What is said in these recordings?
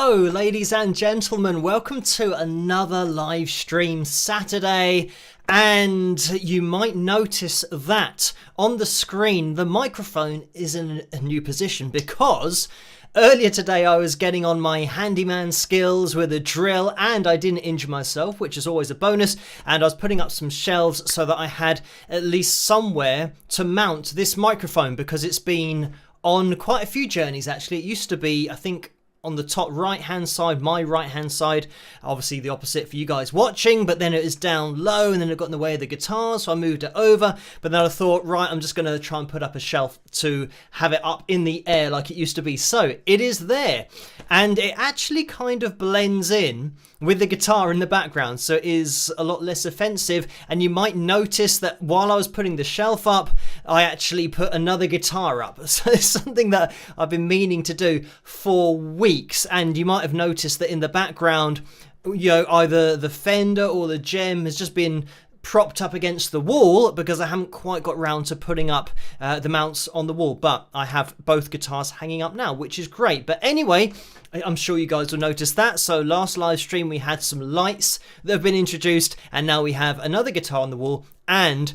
Hello ladies and gentlemen, welcome to another live stream Saturday, and you might notice that on the screen the microphone is in a new position because earlier today I was getting on my handyman skills with a drill and I didn't injure myself, which is always a bonus, and I was putting up some shelves so that I had at least somewhere to mount this microphone because it's been on quite a few journeys actually. It used to be, I think, on the top right hand side, my right hand side, obviously the opposite for you guys watching, but then it was down low and then it got in the way of the guitar, so I moved it over. But then I thought, right, I'm just going to try and put up a shelf to have it up in the air like it used to be. So it is there, and it actually kind of blends in with the guitar in the background, so it is a lot less offensive. And you might notice that while I was putting the shelf up, I actually put another guitar up. So it's something that I've been meaning to do for weeks, and you might have noticed that in the background, you know, either the Fender or the Gem has just been propped up against the wall because I haven't quite got round to putting up the mounts on the wall. But I have both guitars hanging up now, which is great. But anyway, I'm sure you guys will notice that. So last live stream we had some lights that have been introduced, and now we have another guitar on the wall and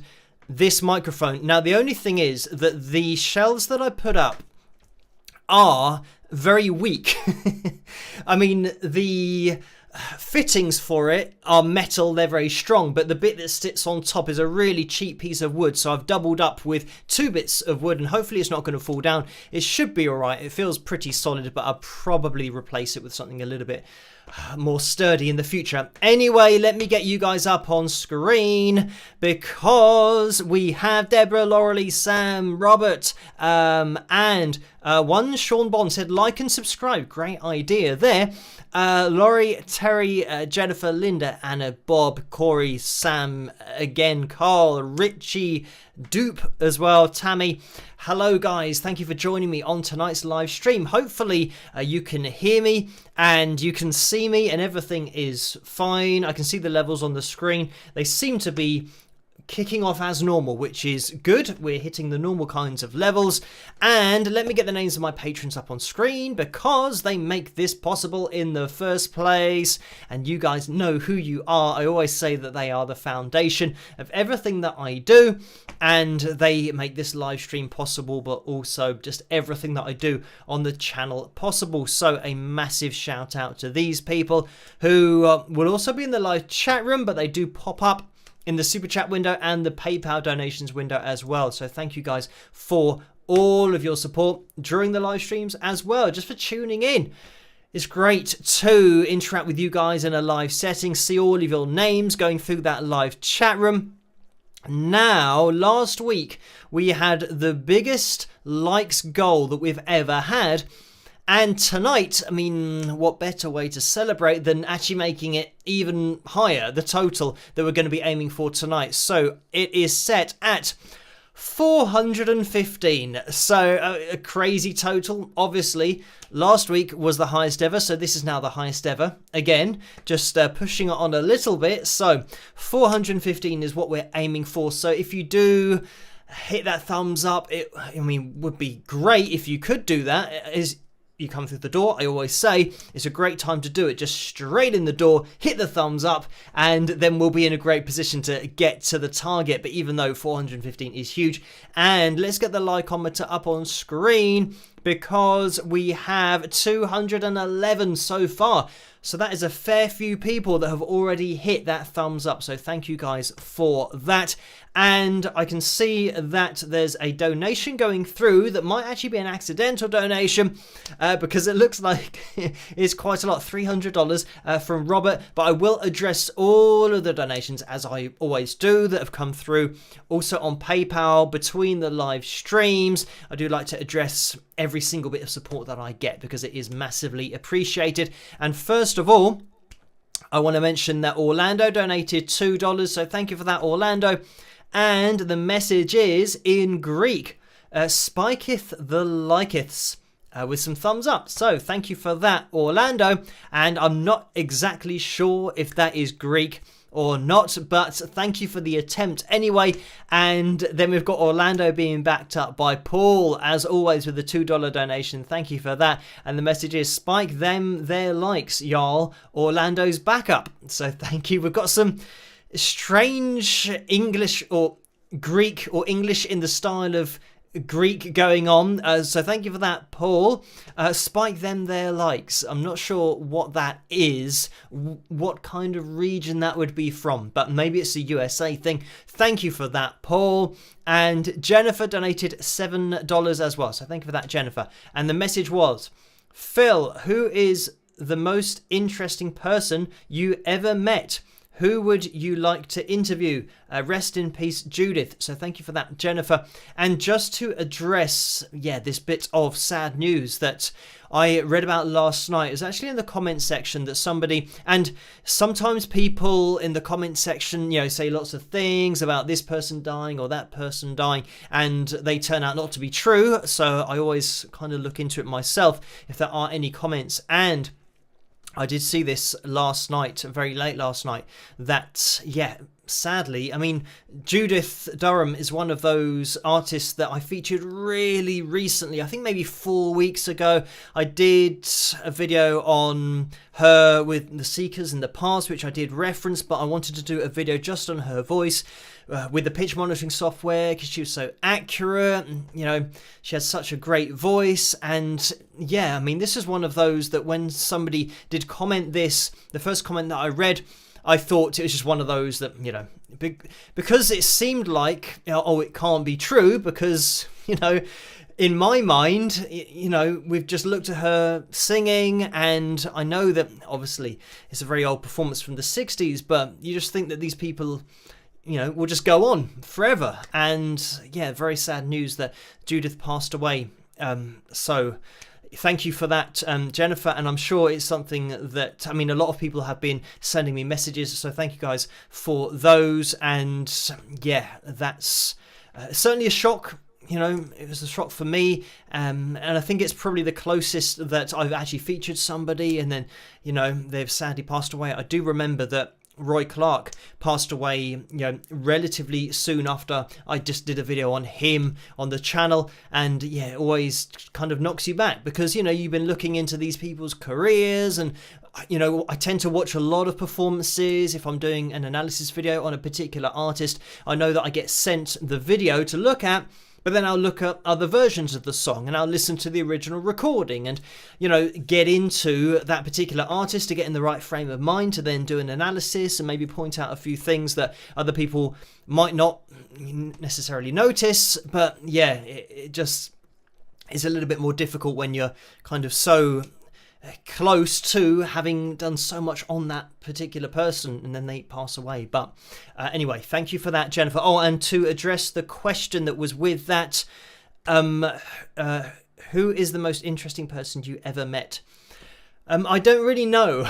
this microphone. Now the only thing is that the shelves that I put up are very weak. I mean, the fittings for it are metal, they're very strong, but the bit that sits on top is a really cheap piece of wood, so I've doubled up with two bits of wood, and hopefully it's not going to fall down. It should be alright. It feels pretty solid, but I'll probably replace it with something a little bit more sturdy in the future. Anyway, let me get you guys up on screen because we have Deborah, Laurelie, Sam, Robert, and one Sean Bond said like and subscribe. Great idea there. Laurie, Terry, Jennifer, Linda, Anna, Bob, Corey, Sam, again, Carl, Richie, Dupe as well, Tammy. Hello guys, thank you for joining me on tonight's live stream. Hopefully you can hear me and you can see me and everything is fine. I can see the levels on the screen. They seem to be kicking off as normal, which is good. We're hitting the normal kinds of levels. And let me get the names of my patrons up on screen because they make this possible in the first place, and you guys know who you are. I always say that they are the foundation of everything that I do, and they make this live stream possible, but also just everything that I do on the channel possible. So a massive shout out to these people who will also be in the live chat room, but they do pop up in the super chat window and the PayPal donations window as well. So thank you guys for all of your support during the live streams as well, just for tuning in. It's great to interact with you guys in a live setting, see all of your names going through that live chat room. Now, last week we had the biggest likes goal that we've ever had. And tonight, I mean, what better way to celebrate than actually making it even higher, the total that we're going to be aiming for tonight. So it is set at 415. So a crazy total. Obviously, last week was the highest ever, so this is now the highest ever. Again, just pushing it on a little bit. So 415 is what we're aiming for. So if you do hit that thumbs up, would be great if you could do that. You come through the door, I always say it's a great time to do it. Just straight in the door, hit the thumbs up, and then we'll be in a great position to get to the target. But even though 415 is huge, and let's get the likeometer up on screen because we have 211 so far. So that is a fair few people that have already hit that thumbs up. So thank you guys for that. And I can see that there's a donation going through that might actually be an accidental donation because it looks like it's quite a lot, $300 from Robert. But I will address all of the donations as I always do that have come through. Also on PayPal between the live streams, I do like to address every single bit of support that I get because it is massively appreciated. And first of all, I want to mention that Orlando donated $2, so thank you for that, Orlando. And the message is in Greek, spiketh the likeths, with some thumbs up. So thank you for that, Orlando. And I'm not exactly sure if that is Greek or not, but thank you for the attempt anyway. And then we've got Orlando being backed up by Paul, as always, with the $2 donation. Thank you for that. And the message is, spike them their likes, y'all. Orlando's backup. So thank you. We've got some strange English or Greek or English in the style of Greek going on, so thank you for that, Paul. Spike them their likes. I'm not sure what that is, what kind of region that would be from, but maybe it's a USA thing. Thank you for that, Paul. And Jennifer donated $7 as well, so thank you for that, Jennifer. And the message was, Phil, who is the most interesting person you ever met? Who would you like to interview? Rest in peace, Judith. So thank you for that, Jennifer. And just to address, this bit of sad news that I read about last night, it was actually in the comment section that somebody, and sometimes people in the comment section, say lots of things about this person dying or that person dying, and they turn out not to be true. So I always kind of look into it myself if there are any comments. And I did see this last night, very late last night, that, sadly, I mean, Judith Durham is one of those artists that I featured really recently. I think maybe 4 weeks ago. I did a video on her with The Seekers in the past, which I did reference, but I wanted to do a video just on her voice with the pitch monitoring software because she was so accurate. And, she has such a great voice. And I mean, this is one of those that when somebody did comment this, the first comment that I read, I thought it was just one of those that, because it seemed like, it can't be true because, in my mind, we've just looked at her singing, and I know that obviously it's a very old performance from the 60s, but you just think that these people, will just go on forever. And very sad news that Judith passed away. So thank you for that, Jennifer, and I'm sure it's something that, a lot of people have been sending me messages, so thank you guys for those. And that's certainly a shock. It was a shock for me, and I think it's probably the closest that I've actually featured somebody, and then they've sadly passed away. I do remember that Roy Clark passed away, relatively soon after I just did a video on him on the channel. And it always kind of knocks you back because, you've been looking into these people's careers, and, I tend to watch a lot of performances. If I'm doing an analysis video on a particular artist, I know that I get sent the video to look at, but then I'll look at other versions of the song and I'll listen to the original recording and, get into that particular artist to get in the right frame of mind to then do an analysis and maybe point out a few things that other people might not necessarily notice. But it just is a little bit more difficult when you're kind of so close to having done so much on that particular person and then they pass away. But anyway, thank you for that, Jennifer. Oh, and to address the question that was with that, who is the most interesting person you ever met? I don't really know.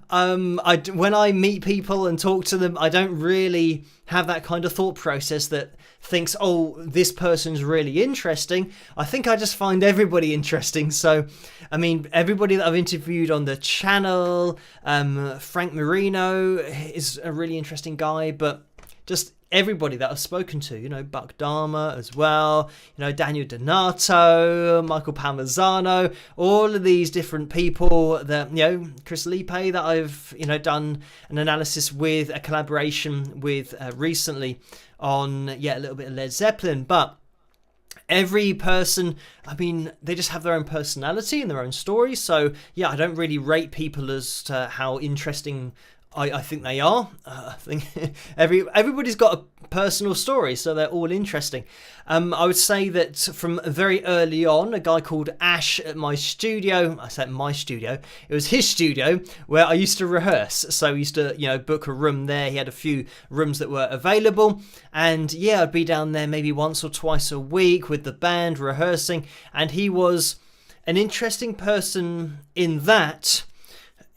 When I meet people and talk to them, I don't really have that kind of thought process that thinks, this person's really interesting. I think I just find everybody interesting. So, everybody that I've interviewed on the channel, Frank Marino is a really interesting guy, but just everybody that I've spoken to, Buck Dharma as well, Daniel Donato, Michael Palmazzano, all of these different people that, Chris Lipe that I've, done an analysis with, a collaboration with recently on, a little bit of Led Zeppelin. But every person, they just have their own personality and their own story. So, I don't really rate people as to how interesting I think they are. I think everybody's got a personal story, so they're all interesting. I would say that from very early on, a guy called Ash at my studio, I said my studio, it was his studio where I used to rehearse. So I used to, book a room there. He had a few rooms that were available. And I'd be down there maybe once or twice a week with the band rehearsing. And he was an interesting person in that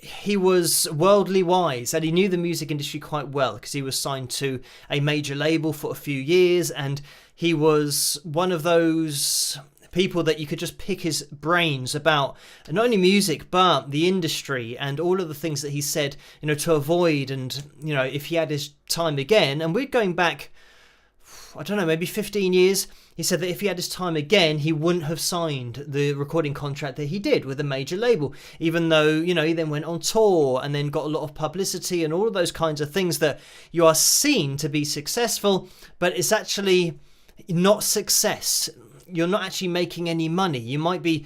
he was worldly wise and he knew the music industry quite well because he was signed to a major label for a few years, and he was one of those people that you could just pick his brains about not only music but the industry and all of the things that he said, to avoid. And if he had his time again, and we're going back, I don't know, maybe 15 years. He said that if he had his time again, he wouldn't have signed the recording contract that he did with a major label, even though, he then went on tour and then got a lot of publicity and all of those kinds of things that you are seen to be successful, but it's actually not success. You're not actually making any money. You might be,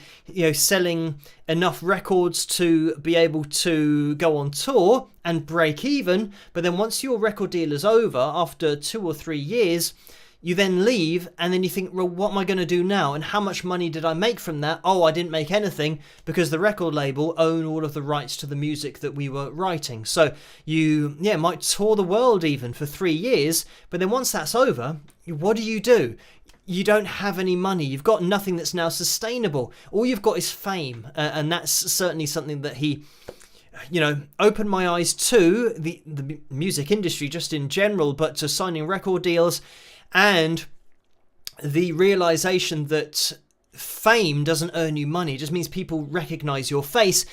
selling enough records to be able to go on tour and break even. But then once your record deal is over, after 2 or 3 years, you then leave and then you think, well, what am I going to do now? And how much money did I make from that? Oh, I didn't make anything because the record label own all of the rights to the music that we were writing. So you, might tour the world even for 3 years. But then once that's over, what do? You don't have any money. You've got nothing that's now sustainable. All you've got is fame. And that's certainly something that he, opened my eyes to, the music industry just in general, but to signing record deals and the realization that fame doesn't earn you money. It just means people recognize your face.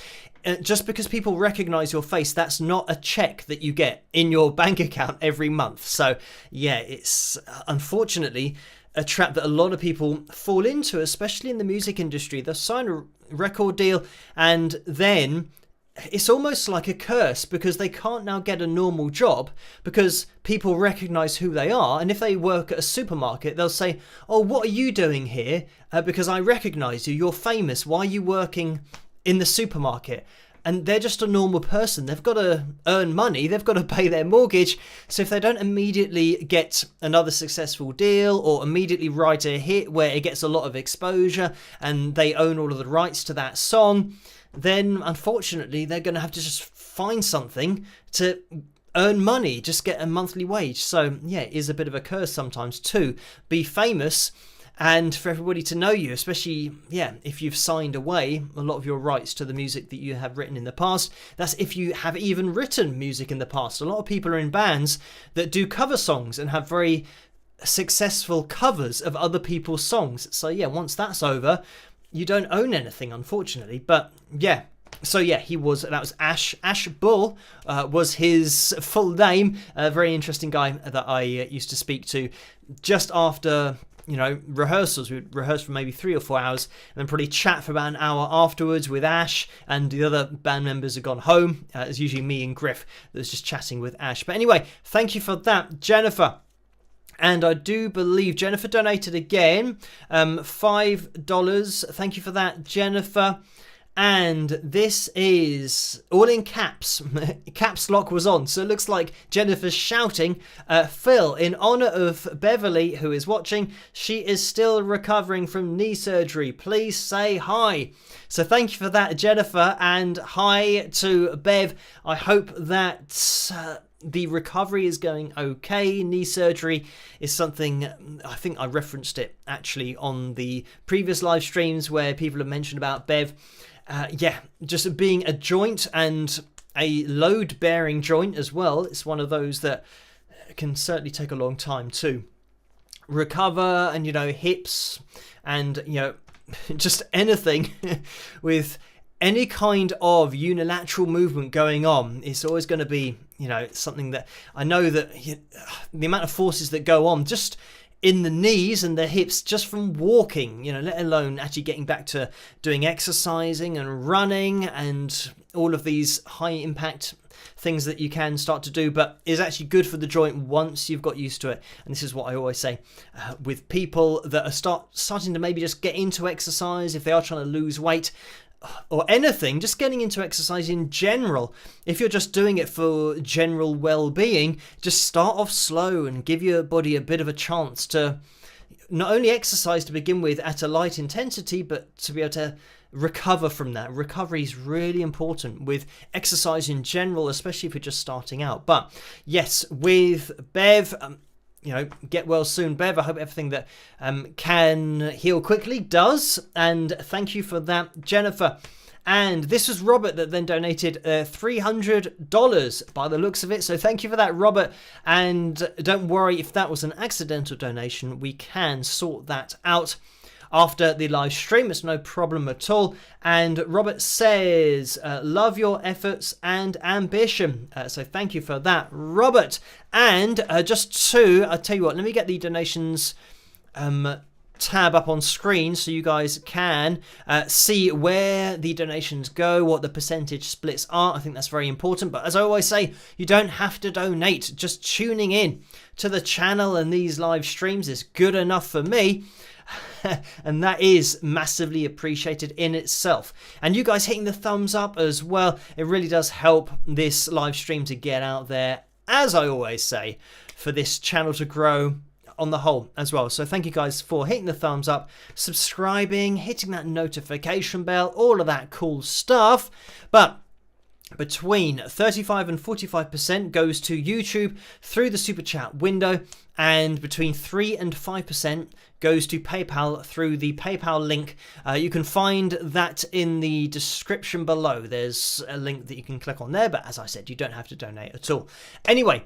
Just because people recognize your face, that's not a check that you get in your bank account every month. So, it's unfortunately a trap that a lot of people fall into, especially in the music industry. They'll sign a record deal and then it's almost like a curse because they can't now get a normal job because people recognize who they are. And if they work at a supermarket, they'll say, oh, what are you doing here? Because I recognize you. You're famous. Why are you working in the supermarket? And they're just a normal person. They've got to earn money. They've got to pay their mortgage. So if they don't immediately get another successful deal or immediately write a hit where it gets a lot of exposure and they own all of the rights to that song, then unfortunately they're going to have to just find something to earn money, just get a monthly wage. So it is a bit of a curse sometimes to be famous and for everybody to know you, especially if you've signed away a lot of your rights to the music that you have written in the past. That's if you have even written music in the past. A lot of people are in bands that do cover songs and have very successful covers of other people's songs. So once that's over, you don't own anything, unfortunately. But so that was Ash Bull was his full name. A very interesting guy that I used to speak to just after rehearsals. We'd rehearse for maybe 3 or 4 hours and then probably chat for about an hour afterwards with Ash, and the other band members had gone home. It's usually me and Griff that's just chatting with Ash. But anyway, thank you for that, Jennifer. And I do believe Jennifer donated again, $5. Thank you for that, Jennifer. And this is all in caps. Caps lock was on. So it looks like Jennifer's shouting, Phil, in honor of Beverly, who is watching, she is still recovering from knee surgery. Please say hi. So thank you for that, Jennifer. And hi to Bev. I hope that the recovery is going okay. Knee surgery is something, I think I referenced it actually on the previous live streams where people have mentioned about Bev. Just being a joint and a load bearing joint as well. It's one of those that can certainly take a long time to recover, and hips and just anything with any kind of unilateral movement going on, it's always going to be, something that I know that the amount of forces that go on just in the knees and the hips just from walking, let alone actually getting back to doing exercising and running and all of these high impact things that you can start to do, but is actually good for the joint once you've got used to it. And this is what I always say with people that are starting to maybe just get into exercise, if they are trying to lose weight or anything, just getting into exercise in general. If you're just doing it for general well-being, just start off slow and give your body a bit of a chance to not only exercise to begin with at a light intensity, but to be able to recover from that. Recovery is really important with exercise in general, especially if you're just starting out. But yes, with Bev, get well soon, Bev. I hope everything that can heal quickly does. And thank you for that, Jennifer. And this was Robert that then donated $300 by the looks of it. So thank you for that, Robert. And don't worry if that was an accidental donation. We can sort that out. after the live stream. It's no problem at all. And Robert says, love your efforts and ambition. So thank you for that, Robert. And I'll tell you what, let me get the donations tab up on screen so you guys can see where the donations go, what the percentage splits are. I think that's very important. But as I always say, you don't have to donate. Just tuning in to the channel and these live streams is good enough for me. And that is massively appreciated in itself. And you guys hitting the thumbs up as well, it really does help this live stream to get out there, as I always say, for this channel to grow on the whole as well. So thank you guys for hitting the thumbs up, subscribing, hitting that notification bell, all of that cool stuff. But between 35 and 45% goes to YouTube through the super chat window, and between 3 and 5% goes to PayPal through the PayPal link. You can find that in the description below. There's a link that you can click on there, but as I said, you don't have to donate at all. Anyway,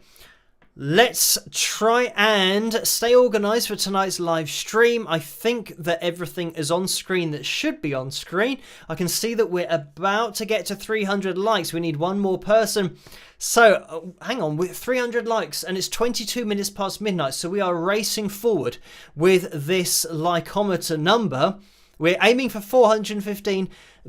let's try and stay organized for tonight's live stream. I think that everything is on screen that should be on screen. I can see that we're about to get to 300 likes. We need one more person. So hang on, with 300 likes and it's 22 minutes past midnight. So we are racing forward with this likeometer number. We're aiming for 415,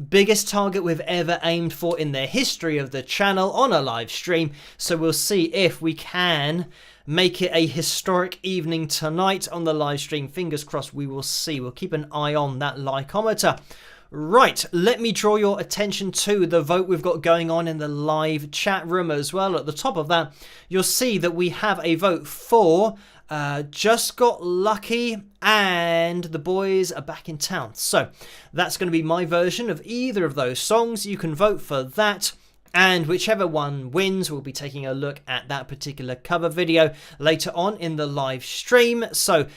biggest target we've ever aimed for in the history of the channel on a live stream. So we'll see if we can make it a historic evening tonight on the live stream. Fingers crossed, we will see. We'll keep an eye on that likeometer. Right, let me draw your attention to the vote we've got going on in the live chat room as well. At the top of that, you'll see that we have a vote for Just Got Lucky and The Boys Are Back in Town. So that's going to be my version of either of those songs. You can vote for that, and whichever one wins, we'll be taking a look at that particular cover video later on in the live stream. So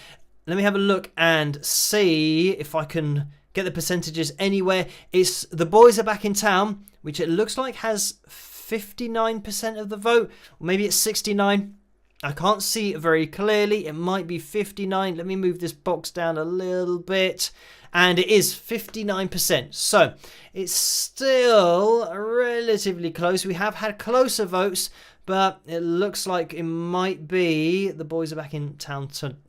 let me have a look and see if I can get the percentages anywhere. It's The Boys Are Back in Town, which it looks like has 59% of the vote, or maybe it's 69. I can't see it very clearly. It might be 59. Let me move this box down a little bit. And it is 59%. So it's still relatively close. We have had closer votes, but it looks like it might be The Boys Are Back in Town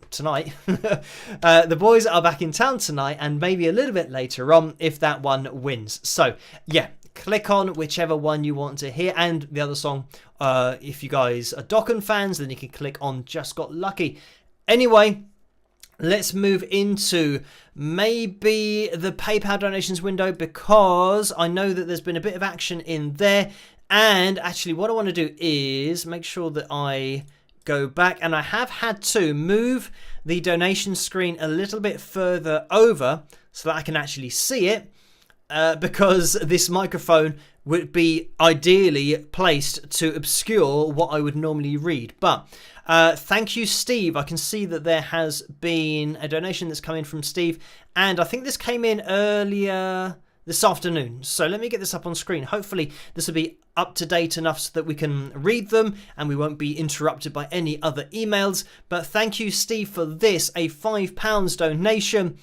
tonight. The Boys Are Back in Town tonight, and maybe a little bit later on if that one wins. So yeah, click on whichever one you want to hear, and the other song, if you guys are Dokken fans, then you can click on Just Got Lucky. Anyway, let's move into maybe the PayPal donations window, because I know that there's been a bit of action in there. And actually what I want to do is make sure that I go back, and I have had to move the donation screen a little bit further over so that I can actually see it, because this microphone would be ideally placed to obscure what I would normally read. But thank you, Steve. I can see that there has been a donation that's come in from Steve, and I think this came in earlier this afternoon. So let me get this up on screen. Hopefully this will be up to date enough so that we can read them and we won't be interrupted by any other emails. But thank you, Steve, for this, a £5 donation.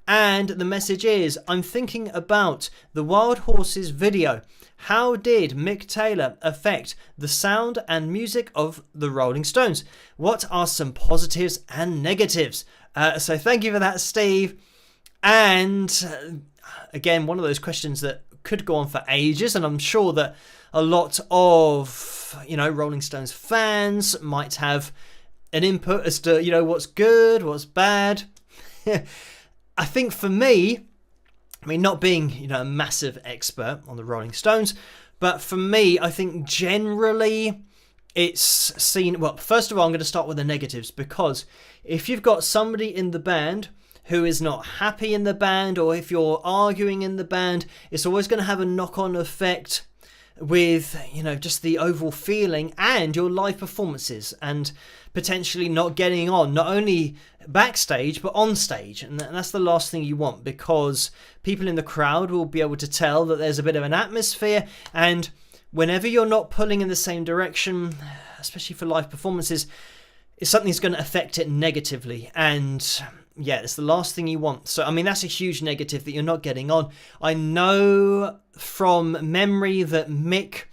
And the message is, I'm thinking about the Wild Horses video. How did Mick Taylor affect the sound and music of the Rolling Stones? What are some positives and negatives? So thank you for that, Steve. And again, one of those questions that could go on for ages, and I'm sure that a lot of, Rolling Stones fans might have an input as to, what's good, what's bad. I think for me, not being, a massive expert on the Rolling Stones, but for me, I think generally it's seen, well, first of all, I'm going to start with the negatives, because if you've got somebody in the band who is not happy in the band, or if you're arguing in the band, it's always going to have a knock-on effect with, just the overall feeling and your live performances, and potentially not getting on, not only backstage, but on stage. And that's the last thing you want, because people in the crowd will be able to tell that there's a bit of an atmosphere, and whenever you're not pulling in the same direction, especially for live performances, something's going to affect it negatively. And yeah, it's the last thing you want. So, I mean, that's a huge negative that you're not getting on. I know from memory that Mick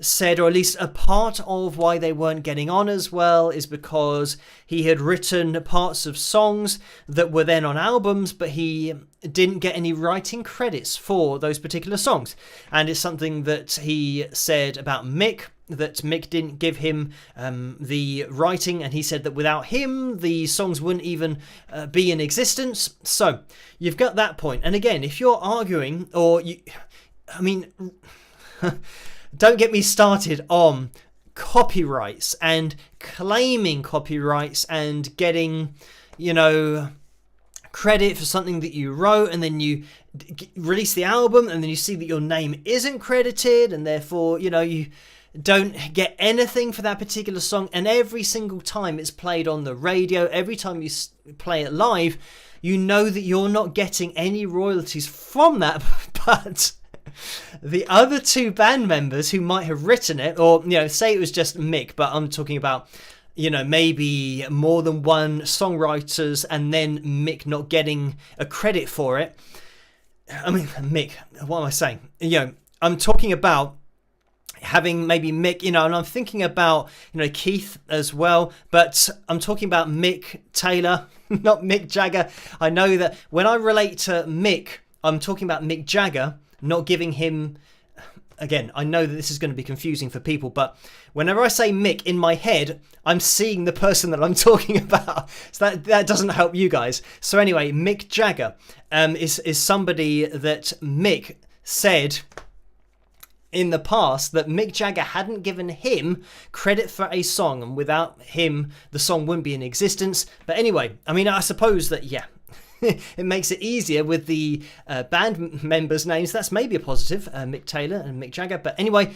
said, or at least a part of why they weren't getting on as well is because he had written parts of songs that were then on albums, but he didn't get any writing credits for those particular songs. And it's something that he said about Mick, that Mick didn't give him the writing, and he said that without him the songs wouldn't even be in existence. So you've got that point. And again, if you're arguing, don't get me started on copyrights and claiming copyrights and getting, credit for something that you wrote, and then you release the album and then you see that your name isn't credited, and therefore, you don't get anything for that particular song. And every single time it's played on the radio, every time you play it live, you know that you're not getting any royalties from that. But the other two band members who might have written it, or say it was just Mick, but I'm talking about maybe more than one songwriters, and then Mick not getting a credit for it. I mean, Mick, what am I saying? I'm talking about having maybe Mick, and I'm thinking about Keith as well, but I'm talking about Mick Taylor, not Mick Jagger. I know that when I relate to Mick, I'm talking about Mick Jagger, not giving him, again, I know that this is going to be confusing for people, but whenever I say Mick in my head, I'm seeing the person that I'm talking about. So that doesn't help you guys. So anyway, Mick Jagger is somebody that Mick said in the past that Mick Jagger hadn't given him credit for a song, and without him, the song wouldn't be in existence. But anyway, I mean, I suppose that, yeah, it makes it easier with the band members' names. That's maybe a positive, Mick Taylor and Mick Jagger. But anyway,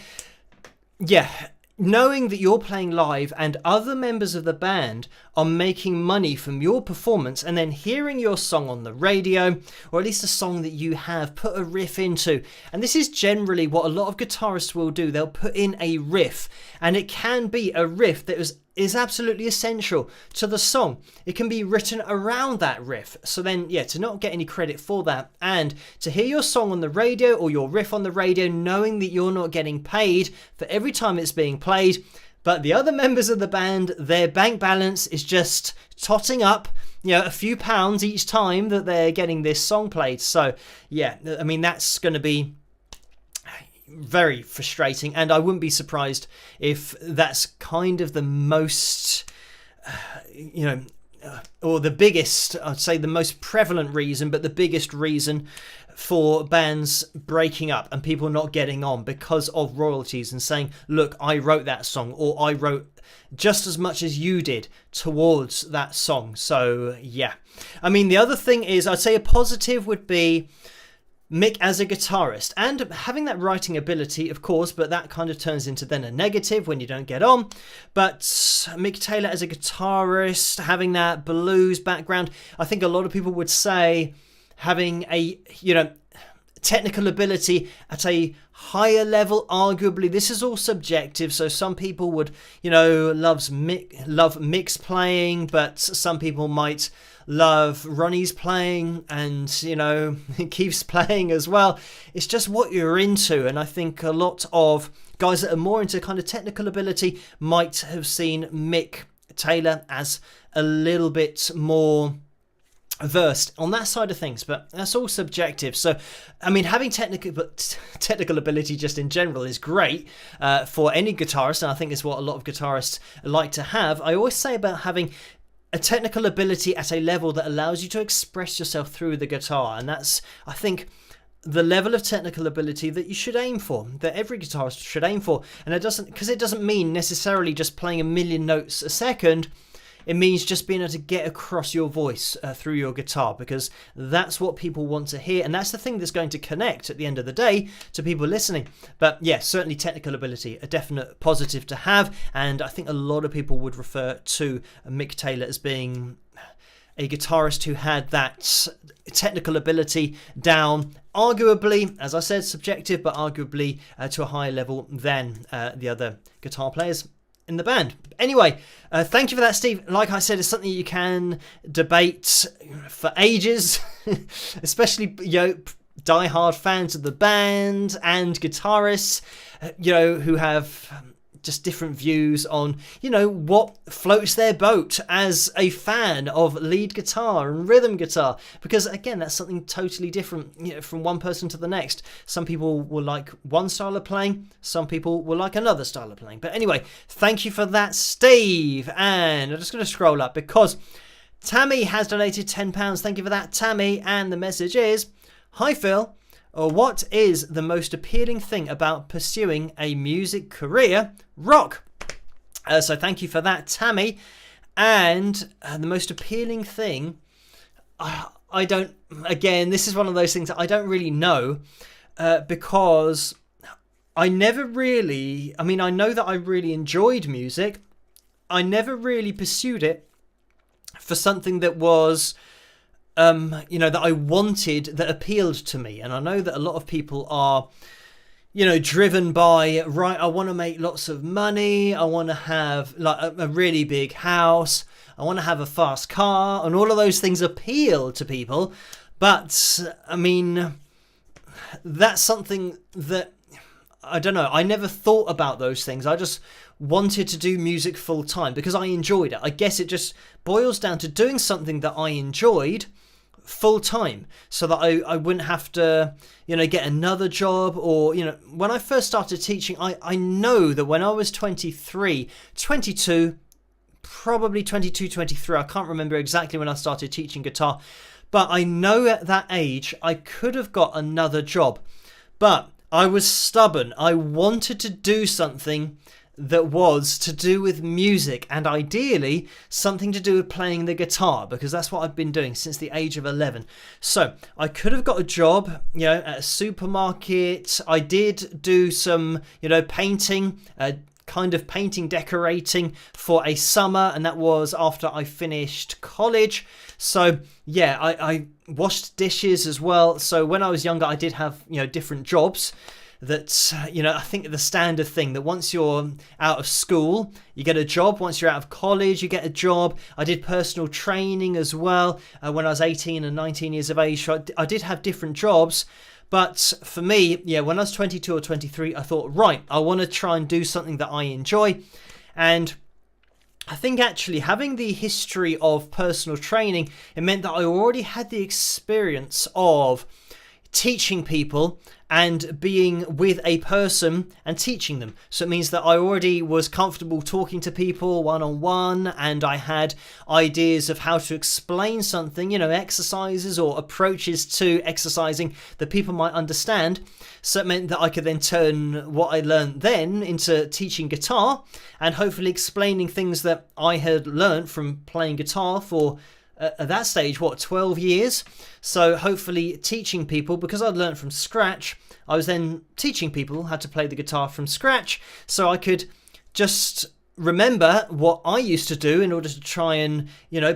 yeah, knowing that you're playing live and other members of the band are making money from your performance, and then hearing your song on the radio, or at least a song that you have put a riff into. And this is generally what a lot of guitarists will do. They'll put in a riff, and it can be a riff that is absolutely essential to the song. It can be written around that riff. So then, yeah, to not get any credit for that, and to hear your song on the radio or your riff on the radio, knowing that you're not getting paid for every time it's being played, but the other members of the band, their bank balance is just totting up, a few pounds each time that they're getting this song played. So yeah, I mean, that's going to be very frustrating, and I wouldn't be surprised if that's kind of the most, or the biggest, I'd say the most prevalent reason, but the biggest reason for bands breaking up and people not getting on because of royalties, and saying, look, I wrote that song, or I wrote just as much as you did towards that song. So yeah, I mean, the other thing is, I'd say a positive would be Mick as a guitarist, and having that writing ability, of course, but that kind of turns into then a negative when you don't get on. But Mick Taylor as a guitarist, having that blues background, I think a lot of people would say having a, technical ability at a higher level. Arguably, this is all subjective, so some people would, love Mick's playing, but some people might love Ronnie's playing, and Keith's playing as well. It's just what you're into, and I think a lot of guys that are more into kind of technical ability might have seen Mick Taylor as a little bit more versed on that side of things, but that's all subjective. So I mean, having technical ability just in general is great for any guitarist, and I think it's what a lot of guitarists like to have. I always say about having a technical ability at a level that allows you to express yourself through the guitar, and that's, I think, the level of technical ability that you should aim for, that every guitarist should aim for. And it doesn't mean necessarily just playing a million notes a second. It means just being able to get across your voice through your guitar, because that's what people want to hear, and that's the thing that's going to connect at the end of the day to people listening. But yeah, certainly technical ability, a definite positive to have, and I think a lot of people would refer to Mick Taylor as being a guitarist who had that technical ability down, arguably, as I said, subjective, but arguably to a higher level than the other guitar players. in the band. Anyway, thank you for that, Steve. Like I said, it's something you can debate for ages, especially, die-hard fans of the band and guitarists, who have just different views on, what floats their boat as a fan of lead guitar and rhythm guitar. Because again, that's something totally different, from one person to the next. Some people will like one style of playing, some people will like another style of playing. But anyway, thank you for that, Steve. And I'm just going to scroll up because Tammy has donated £10. Thank you for that, Tammy. And the message is, hi Phil. What is the most appealing thing about pursuing a music career? Rock. So thank you for that, Tammy. And the most appealing thing, I don't, again, this is one of those things that I don't really know because I never really, I know that I really enjoyed music. I never really pursued it for something that was that I wanted, that appealed to me. And I know that a lot of people are, driven by, right, I want to make lots of money. I want to have like a really big house. I want to have a fast car, and all of those things appeal to people. But that's something that, I don't know, I never thought about those things. I just wanted to do music full time because I enjoyed it. I guess it just boils down to doing something that I enjoyed full time, so that I wouldn't have to get another job. Or when I first started teaching, I know that when I was 23, 22, probably 22, 23, I can't remember exactly when I started teaching guitar, but I know at that age I could have got another job, but I was stubborn. I wanted to do something that was to do with music, and ideally something to do with playing the guitar, because that's what I've been doing since the age of 11. So I could have got a job, at a supermarket. I did do some, painting, kind of painting, decorating for a summer, and that was after I finished college. So yeah, I washed dishes as well. So when I was younger, I did have, different jobs. That, I think the standard thing that once you're out of school, you get a job. Once you're out of college, you get a job. I did personal training as well when I was 18 and 19 years of age. So I did have different jobs. But for me, when I was 22 or 23, I thought, right, I want to try and do something that I enjoy. And I think actually having the history of personal training, it meant that I already had the experience of teaching people and being with a person and teaching them. So it means that I already was comfortable talking to people one-on-one, and I had ideas of how to explain something, exercises or approaches to exercising that people might understand. So it meant that I could then turn what I learned then into teaching guitar and hopefully explaining things that I had learned from playing guitar for at that stage, 12 years. So hopefully teaching people, because I'd learned from scratch, I was then teaching people how to play the guitar from scratch, so I could just remember what I used to do in order to try and,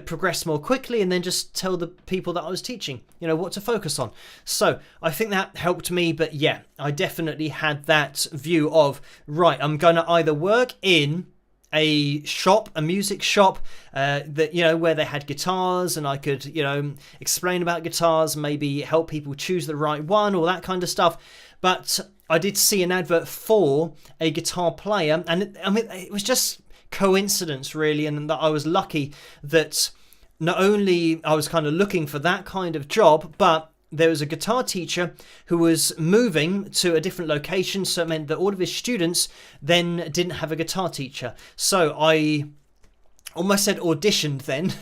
progress more quickly, and then just tell the people that I was teaching, what to focus on. So I think that helped me. But yeah, I definitely had that view of, right, I'm going to either work in a shop, a music shop, that where they had guitars, and I could explain about guitars, maybe help people choose the right one, all that kind of stuff. But I did see an advert for a guitar player, and it was just coincidence really, and that I was lucky that not only I was kind of looking for that kind of job, but there was a guitar teacher who was moving to a different location, so it meant that all of his students then didn't have a guitar teacher. So I almost said auditioned then,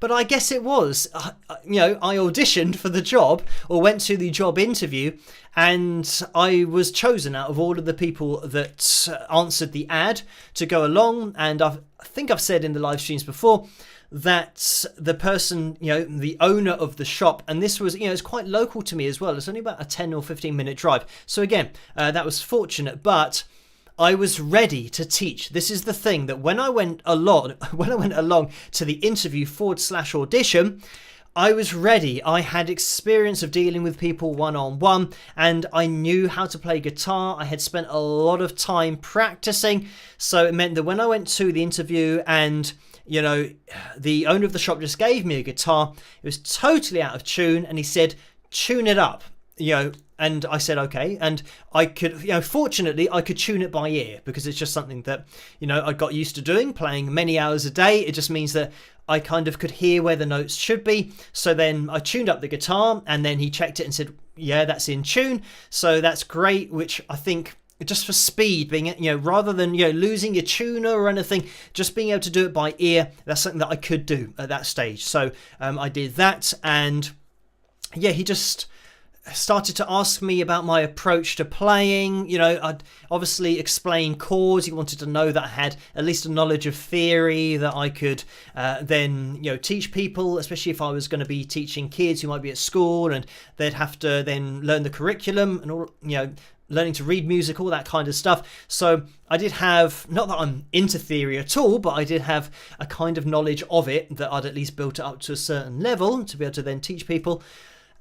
but I guess it was, I auditioned for the job, or went to the job interview, and I was chosen out of all of the people that answered the ad to go along. And I think I've said in the live streams before that the person, the owner of the shop, and this was, it's quite local to me as well. It's only about a 10 or 15 minute drive. So again, that was fortunate, but I was ready to teach. This is the thing, that when I went along to the interview / audition, I was ready. I had experience of dealing with people one-on-one, and I knew how to play guitar. I had spent a lot of time practicing, so it meant that when I went to the interview and the owner of the shop just gave me a guitar, it was totally out of tune, and he said, tune it up, and I said, okay. And I could, fortunately, I could tune it by ear, because it's just something that, I got used to doing, playing many hours a day. It just means that I kind of could hear where the notes should be. So then I tuned up the guitar, and then he checked it and said, yeah, that's in tune. So that's great, which I think, just for speed, being, rather than, losing your tuner or anything, just being able to do it by ear, that's something that I could do at that stage. So I did that, and yeah, he just started to ask me about my approach to playing. I'd obviously explain chords. He wanted to know that I had at least a knowledge of theory that I could then teach people, especially if I was going to be teaching kids who might be at school and they'd have to then learn the curriculum and all, learning to read music, all that kind of stuff. So I did have, not that I'm into theory at all, but I did have a kind of knowledge of it, that I'd at least built it up to a certain level to be able to then teach people.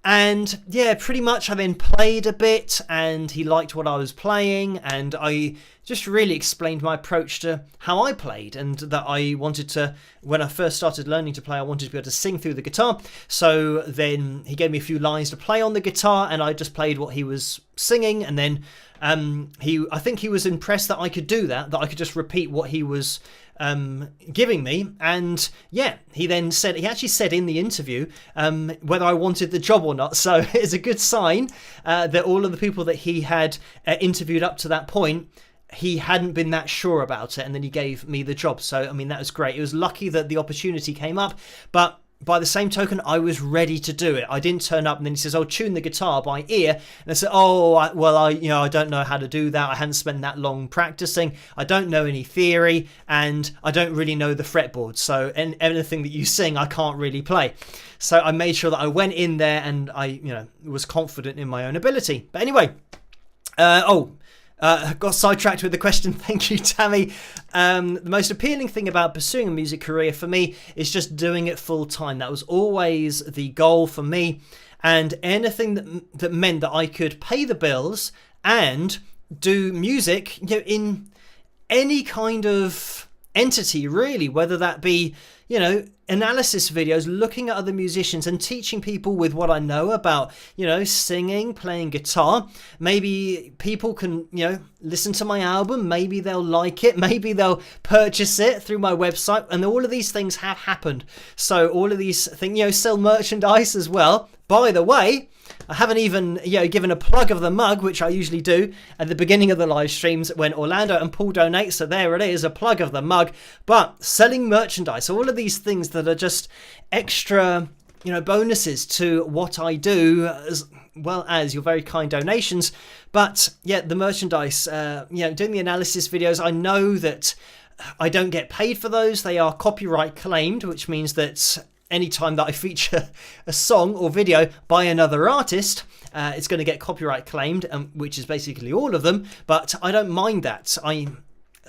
And yeah, pretty much I then played a bit, and he liked what I was playing, and I just really explained my approach to how I played, and that I wanted to, when I first started learning to play, I wanted to be able to sing through the guitar. So then he gave me a few lines to play on the guitar, and I just played what he was singing, and then I think he was impressed that I could do that I could just repeat what he was giving me. And yeah, he actually said in the interview whether I wanted the job or not. So it's a good sign that all of the people that he had interviewed up to that point, he hadn't been that sure about it, and then he gave me the job. So I mean, that was great. It was lucky that the opportunity came up, but by the same token, I was ready to do it. I didn't turn up and then he says, "Oh, tune the guitar by ear." And I said, I don't know how to do that. I hadn't spent that long practicing. I don't know any theory, and I don't really know the fretboard. So anything that you sing, I can't really play. So I made sure that I went in there and I, was confident in my own ability. But anyway, got sidetracked with the question. Thank you, Tammy. The most appealing thing about pursuing a music career for me is just doing it full time. That was always the goal for me. And anything that meant that I could pay the bills and do music, in any kind of entity, really, whether that be, analysis videos, looking at other musicians and teaching people with what I know about, singing, playing guitar. Maybe people can, listen to my album. Maybe they'll like it. Maybe they'll purchase it through my website. And all of these things have happened. So all of these things, sell merchandise as well. By the way, I haven't even given a plug of the mug, which I usually do at the beginning of the live streams when Orlando and Paul donate. So there it is, a plug of the mug. But selling merchandise, all of these things that are just extra, bonuses to what I do, as well as your very kind donations. But yeah, the merchandise, doing the analysis videos, I know that I don't get paid for those. They are copyright claimed, which means that anytime that I feature a song or video by another artist, it's going to get copyright claimed, which is basically all of them. But I don't mind that. I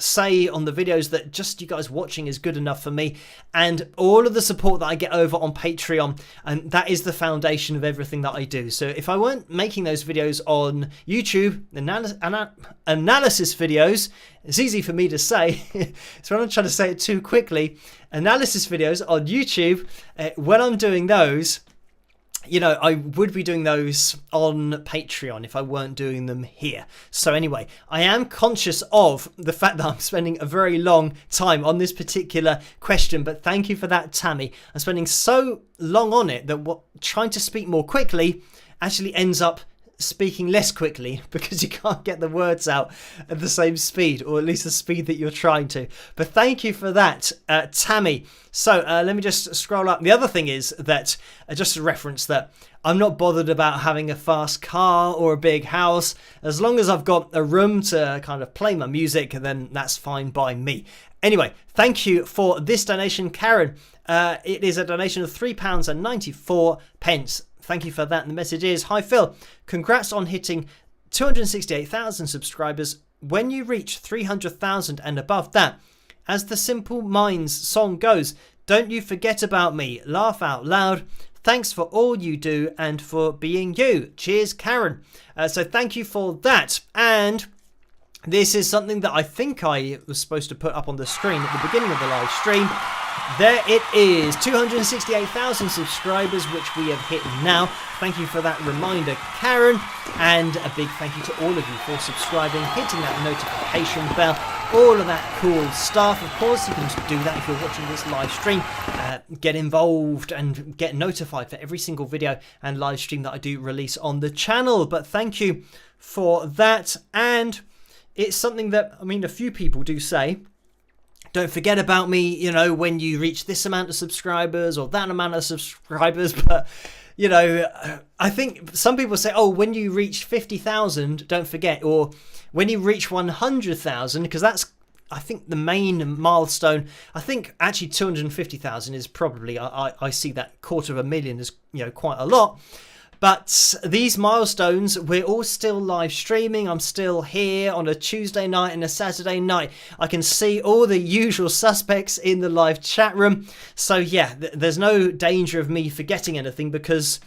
say on the videos that just you guys watching is good enough for me, and all of the support that I get over on Patreon, and that is the foundation of everything that I do. So if I weren't making those videos on YouTube, analysis videos, it's easy for me to say, so when I'm trying to say it too quickly, analysis videos on YouTube, when I'm doing those, I would be doing those on Patreon if I weren't doing them here. So anyway, I am conscious of the fact that I'm spending a very long time on this particular question, but thank you for that, Tammy. I'm spending so long on it that trying to speak more quickly actually ends up speaking less quickly, because you can't get the words out at the same speed, or at least the speed that you're trying to. But thank you for that, Tammy. So let me just scroll up. The other thing is that, just a reference, that I'm not bothered about having a fast car or a big house. As long as I've got a room to kind of play my music, then that's fine by me. Anyway, thank you for this donation, Karen. It is a donation of £3.94. Thank you for that. And the message is, "Hi Phil, congrats on hitting 268,000 subscribers. When you reach 300,000 and above that, as the Simple Minds song goes, don't you forget about me. Laugh out loud. Thanks for all you do and for being you. Cheers, Karen. So thank you for that. And this is something that I think I was supposed to put up on the screen at the beginning of the live stream. There it is, 268,000 subscribers, which we have hit now. Thank you for that reminder, Karen. And a big thank you to all of you for subscribing, hitting that notification bell, all of that cool stuff. Of course, you can do that if you're watching this live stream. Get involved and get notified for every single video and live stream that I do release on the channel. But thank you for that. And it's something that, I mean, a few people do say, don't forget about me, you know, when you reach this amount of subscribers or that amount of subscribers. But, you know, I think some people say, oh, when you reach 50,000, don't forget. Or when you reach 100,000, because that's, I think, the main milestone. I think actually 250,000 is probably, I see that 250,000 as, you know, quite a lot. But these milestones, we're all still live streaming. I'm still here on a Tuesday night and a Saturday night. I can see all the usual suspects in the live chat room. So yeah, there's no danger of me forgetting anything because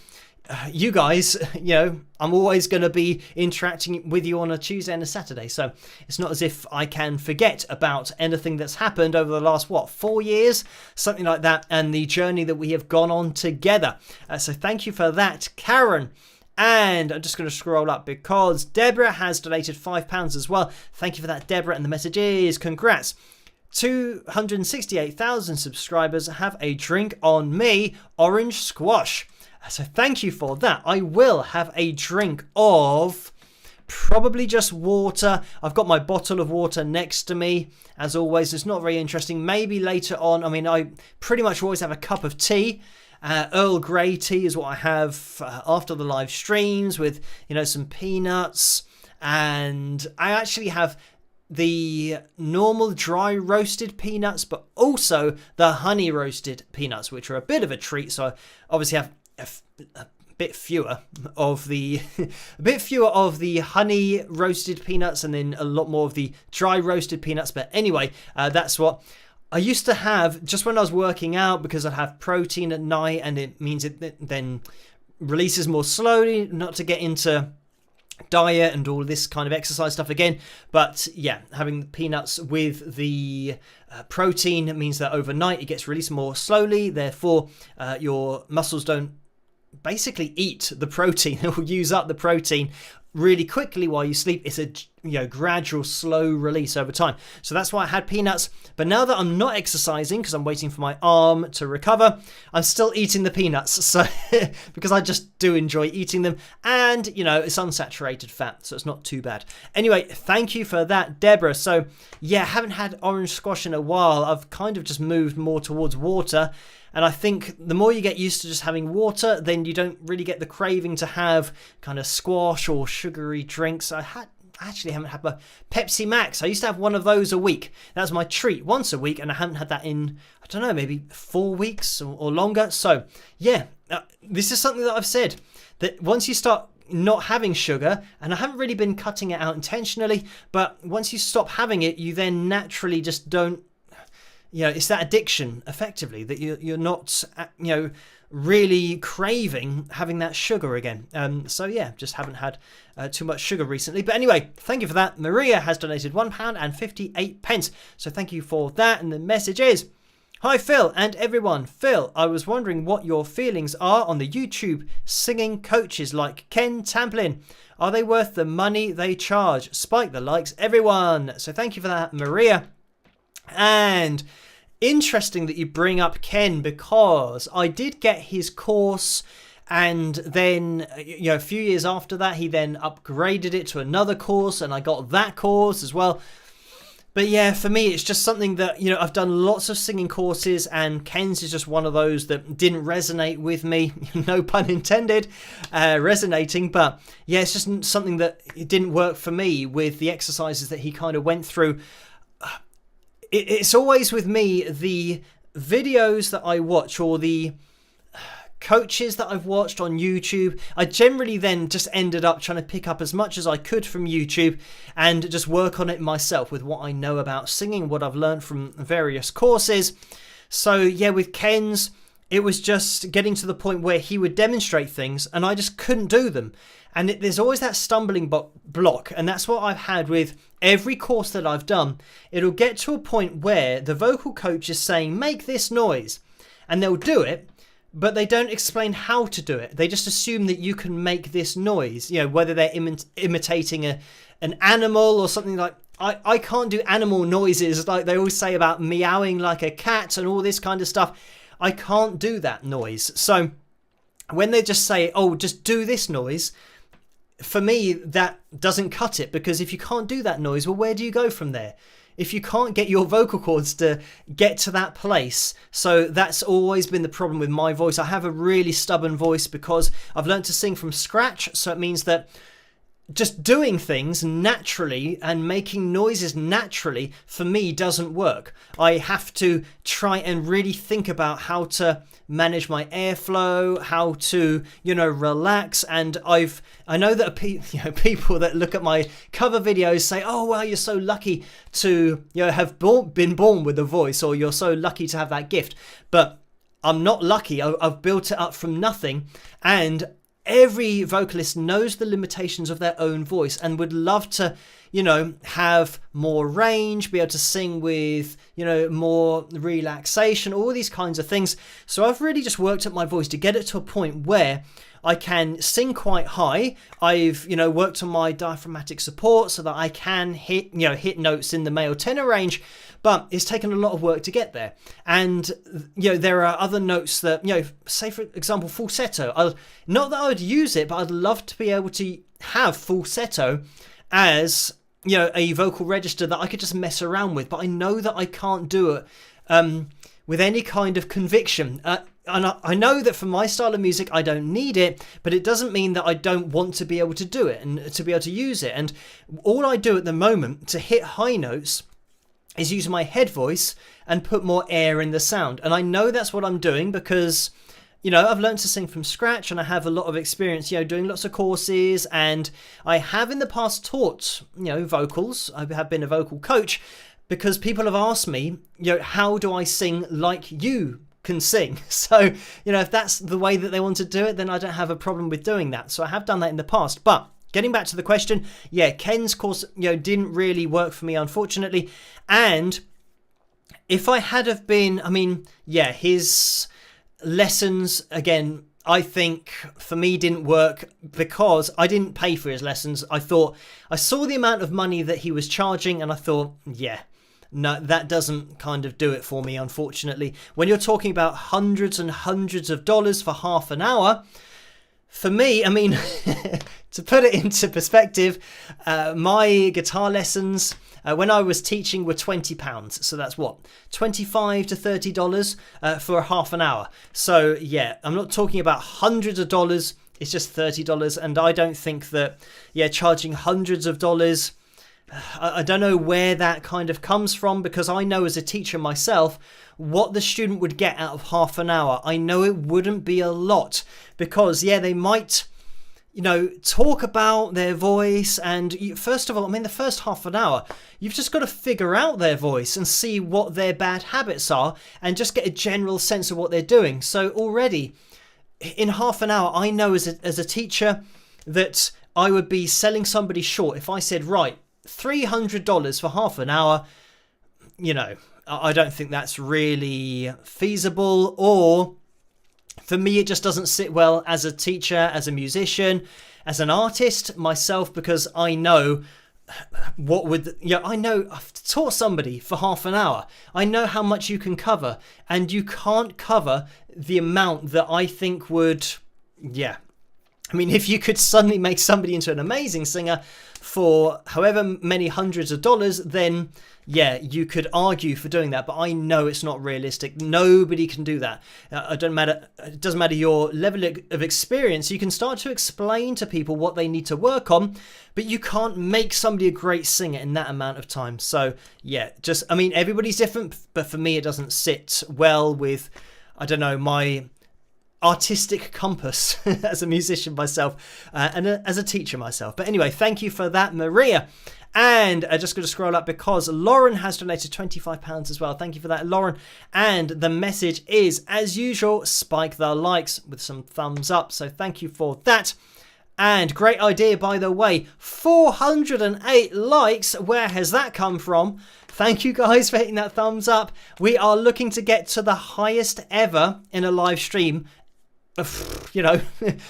you guys, you know, I'm always going to be interacting with you on a Tuesday and a Saturday. So it's not as if I can forget about anything that's happened over the last, 4 years? Something like that. And the journey that we have gone on together. So thank you for that, Karen. And I'm just going to scroll up because Deborah has donated £5 as well. Thank you for that, Deborah. And the message is, congrats. 268,000 subscribers. Have a drink on me. Orange squash. So thank you for that. I will have a drink of probably just water. I've got my bottle of water next to me. As always, it's not very interesting. Maybe later on, I mean, I pretty much always have a cup of tea. Earl Grey tea is what I have after the live streams with, you know, some peanuts. And I actually have the normal dry roasted peanuts, but also the honey roasted peanuts, which are a bit of a treat. So I obviously have a bit fewer of the honey roasted peanuts and then a lot more of the dry roasted peanuts. But anyway, that's what I used to have just when I was working out, because I'd have protein at night and it means it then releases more slowly, not to get into diet and all this kind of exercise stuff again. But yeah, having the peanuts with the protein means that overnight it gets released more slowly, therefore your muscles don't basically eat the protein. It will use up the protein really quickly while you sleep. It's a gradual slow release over time. So that's why I had peanuts. But now that I'm not exercising because I'm waiting for my arm to recover, I'm still eating the peanuts. So because I just do enjoy eating them, and it's unsaturated fat, so it's not too bad. Anyway, thank you for that, Deborah. So yeah, haven't had orange squash in a while. I've kind of just moved more towards water. And I think the more you get used to just having water, then you don't really get the craving to have kind of squash or sugary drinks. I actually haven't had a Pepsi Max. I used to have one of those a week. That was my treat once a week, and I haven't had that in, I don't know, maybe 4 weeks or longer. So yeah, this is something that I've said, that once you start not having sugar, and I haven't really been cutting it out intentionally, but once you stop having it, you then naturally just don't, it's that addiction, effectively, that you're not, really craving having that sugar again. So yeah, just haven't had too much sugar recently. But anyway, thank you for that. Maria has donated £1.58. So thank you for that. And the message is, hi Phil and everyone. Phil, I was wondering what your feelings are on the YouTube singing coaches like Ken Tamplin. Are they worth the money they charge? Spike the likes, everyone. So thank you for that, Maria. And interesting that you bring up Ken, because I did get his course, and then a few years after that he then upgraded it to another course, and I got that course as well. But yeah, for me it's just something that I've done lots of singing courses, and Ken's is just one of those that didn't resonate with me. No pun intended, resonating. But yeah, it's just something that it didn't work for me with the exercises that he kind of went through. It's always with me, the videos that I watch or the coaches that I've watched on YouTube, I generally then just ended up trying to pick up as much as I could from YouTube and just work on it myself with what I know about singing, what I've learned from various courses. So yeah, with Ken's, it was just getting to the point where he would demonstrate things and I just couldn't do them. And there's always that stumbling block. And that's what I've had with every course that I've done. It'll get to a point where the vocal coach is saying, make this noise. And they'll do it, but they don't explain how to do it. They just assume that you can make this noise, whether they're imitating an animal or something like. I can't do animal noises like they always say about meowing like a cat and all this kind of stuff. I can't do that noise. So when they just say, oh, just do this noise, for me, that doesn't cut it, because if you can't do that noise, well, where do you go from there? If you can't get your vocal cords to get to that place. So that's always been the problem with my voice. I have a really stubborn voice because I've learned to sing from scratch. So it means that just doing things naturally and making noises naturally for me doesn't work. I have to try and really think about how to manage my airflow, how to, relax. And I know that people that look at my cover videos say, oh, well, you're so lucky to have been born with a voice, or you're so lucky to have that gift. But I'm not lucky. I've built it up from nothing. And every vocalist knows the limitations of their own voice and would love to, have more range, be able to sing with, more relaxation, all these kinds of things. So I've really just worked at my voice to get it to a point where I can sing quite high. I've, worked on my diaphragmatic support so that I can hit notes in the male tenor range, but it's taken a lot of work to get there. And, there are other notes that, say for example, falsetto. Not that I would use it, but I'd love to be able to have falsetto as, a vocal register that I could just mess around with, but I know that I can't do it with any kind of conviction. And I know that for my style of music, I don't need it, but it doesn't mean that I don't want to be able to do it and to be able to use it. And all I do at the moment to hit high notes is use my head voice and put more air in the sound. And I know that's what I'm doing because, I've learned to sing from scratch and I have a lot of experience, doing lots of courses. And I have in the past taught, vocals. I have been a vocal coach because people have asked me, how do I sing like you can sing? So, if that's the way that they want to do it, then I don't have a problem with doing that. So I have done that in the past. But getting back to the question, Ken's course, didn't really work for me, unfortunately. And if I had have been, his lessons, again, I think for me didn't work because I didn't pay for his lessons. I saw the amount of money that he was charging and I thought, no, that doesn't kind of do it for me, unfortunately. When you're talking about hundreds and hundreds of dollars for half an hour, for me, to put it into perspective, my guitar lessons when I was teaching were £20. So that's what? $25 to $30 for half an hour. So I'm not talking about hundreds of dollars. It's just $30. And I don't think that, charging hundreds of dollars, I don't know where that kind of comes from, because I know as a teacher myself what the student would get out of half an hour. I know it wouldn't be a lot because, they might, talk about their voice. And first of all, the first half an hour, you've just got to figure out their voice and see what their bad habits are and just get a general sense of what they're doing. So already in half an hour, I know as a teacher that I would be selling somebody short if I said, right, $300 for half an hour. I don't think that's really feasible, or for me, it just doesn't sit well as a teacher, as a musician, as an artist myself, because I know I've taught somebody for half an hour. I know how much you can cover, and you can't cover the amount that I think would, if you could suddenly make somebody into an amazing singer for however many hundreds of dollars, then you could argue for doing that, but I know it's not realistic. Nobody can do that. It doesn't matter your level of experience. You can start to explain to people what they need to work on, but you can't make somebody a great singer in that amount of time. So everybody's different, but for me, it doesn't sit well with, my artistic compass as a musician myself and as a teacher myself. But anyway, thank you for that, Maria. And just going to scroll up because Lauren has donated £25 as well. Thank you for that, Lauren. And the message is, as usual, spike the likes with some thumbs up. So thank you for that. And great idea, by the way, 408 likes. Where has that come from? Thank you guys for hitting that thumbs up. We are looking to get to the highest ever in a live stream. You know,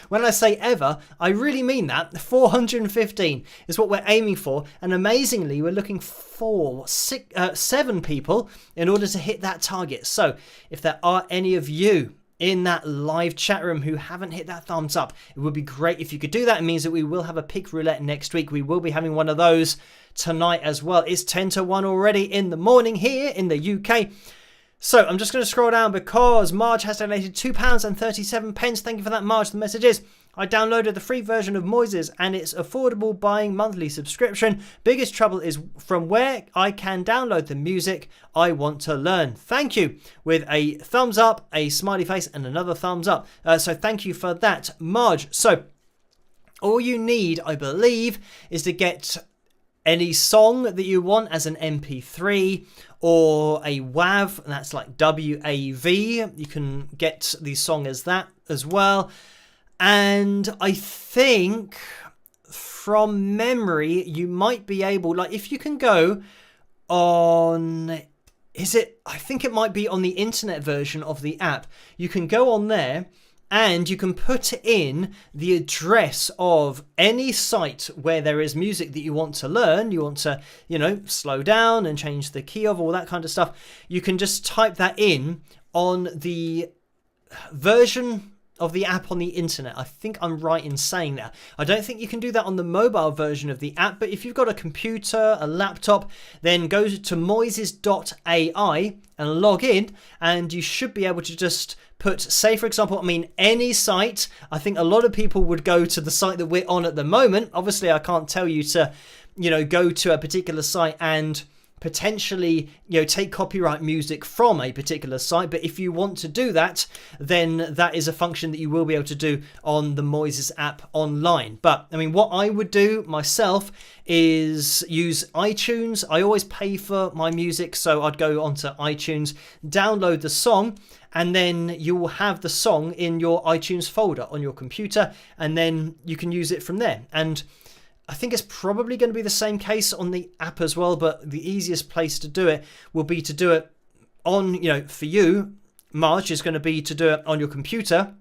when I say ever, I really mean that. 415 is what we're aiming for. And amazingly, we're looking for 7 people in order to hit that target. So if there are any of you in that live chat room who haven't hit that thumbs up, it would be great if you could do that. It means that we will have a pick roulette next week. We will be having one of those tonight as well. It's 10 to 1 already in the morning here in the UK. So I'm just going to scroll down because Marge has donated £2.37. Thank you for that, Marge. The message is, I downloaded the free version of Moises and it's affordable buying monthly subscription. Biggest trouble is from where I can download the music I want to learn. Thank you. With a thumbs up, a smiley face and another thumbs up. So thank you for that, Marge. So all you need, I believe, is to get any song that you want as an MP3 or a WAV, that's like WAV. You can get the song as that as well. And I think from memory, you might be able, like if you can go on, I think it might be on the internet version of the app. You can go on there and you can put in the address of any site where there is music that you want to learn. You want to, you know, slow down and change the key of all that kind of stuff. You can just type that in on the version of the app on the internet. I think I'm right in saying that. I don't think you can do that on the mobile version of the app, but if you've got a computer, a laptop, then go to moises.ai and log in, and you should be able to just put, say for example, any site. I think a lot of people would go to the site that we're on at the moment. Obviously, I can't tell you to, go to a particular site and potentially, take copyright music from a particular site. But if you want to do that, then that is a function that you will be able to do on the Moises app online. But what I would do myself is use iTunes. I always pay for my music, so I'd go onto iTunes, download the song, and then you will have the song in your iTunes folder on your computer, and then you can use it from there. And I think it's probably going to be the same case on the app as well, but the easiest place to do it will be to do it on, for you, Marge, is going to be to do it on your computer,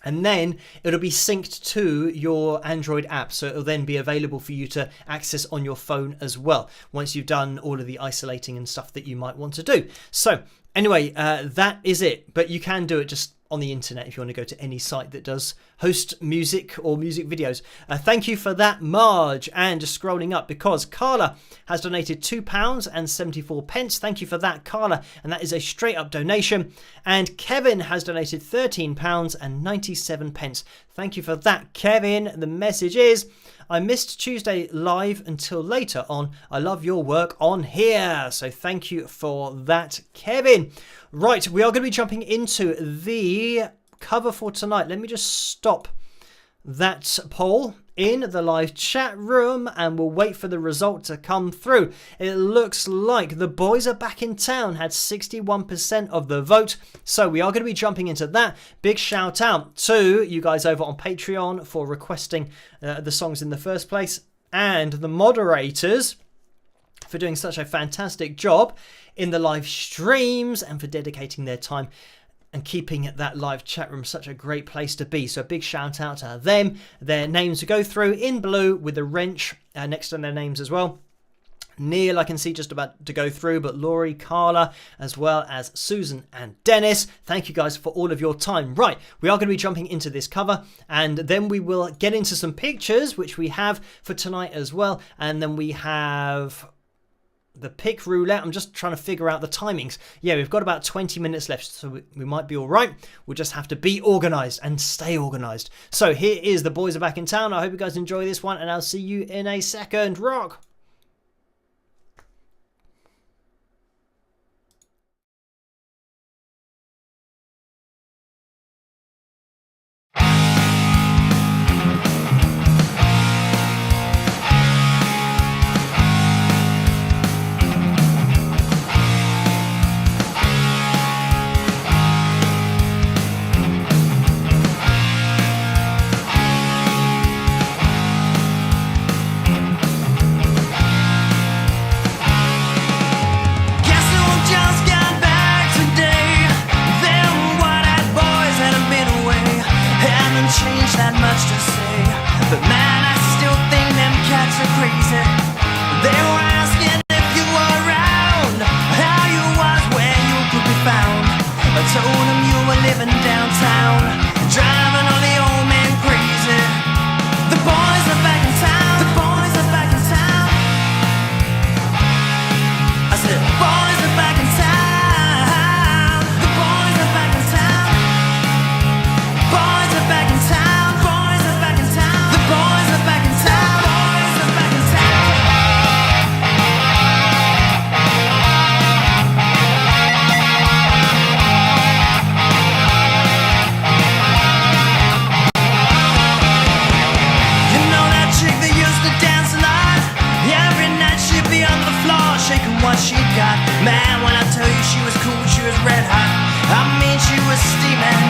and then it'll be synced to your Android app, so it'll then be available for you to access on your phone as well, once you've done all of the isolating and stuff that you might want to do. So anyway, that is it, but you can do it just on the internet if you want to go to any site that does host music or music videos. Thank you for that, Marge. And just scrolling up because Carla has donated £2.74. Thank you for that, Carla, and that is a straight up donation. And Kevin has donated £13.97. Thank you for that, Kevin. The message is, I missed Tuesday live until later on. I love your work on here. So thank you for that, Kevin. Right, we are going to be jumping into the cover for tonight. Let me just stop that poll in the live chat room and we'll wait for the result to come through. It looks like the boys are back in town, had 61% of the vote. So we are going to be jumping into that. Big shout out to you guys over on Patreon for requesting the songs in the first place, and the moderators for doing such a fantastic job in the live streams and for dedicating their time and keeping that live chat room such a great place to be. So a big shout out to them. Their names go through in blue with a wrench next to their names as well. Neil, I can see just about to go through, but Laurie, Carla, as well as Susan and Dennis, thank you guys for all of your time. Right, we are going to be jumping into this cover, and then we will get into some pictures, which we have for tonight as well, and then we have the pick roulette. I'm just trying to figure out the timings. Yeah, we've got about 20 minutes left, so we might be all right. We'll just have to be organised and stay organised. So here is The Boys Are Back in Town. I hope you guys enjoy this one, and I'll see you in a second. Rock! what she got. Man, when I tell you she was cool, she was red hot. I mean, she was steaming.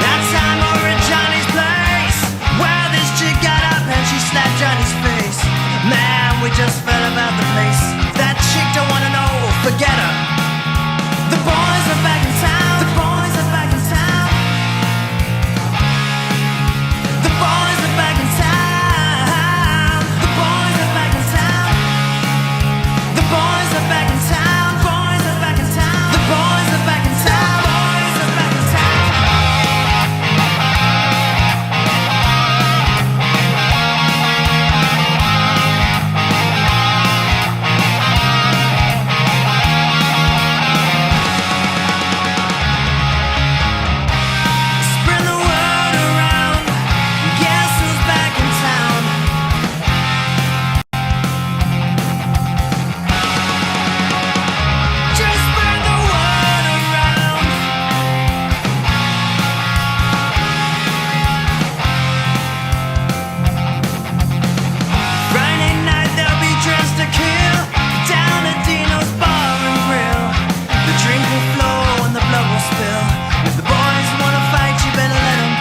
That time over at Johnny's place, well, this chick got up and she slapped Johnny's face. Man, we just fell about the place. That chick don't wanna know, forget her. The boys are back in town. The boys are back in town. The boys are back in town. The boys are back in town. The boys are back in town. Boys are back in town. The boys are back in town. Boys are back in town. Spread the word around. Guess who's back in town? Just spread the word around. Friday night they'll be dressed to kill. Down at Dino's Bar and Grill. The drink will flow and the blood will spill. If the boys wanna fight, you better let 'em.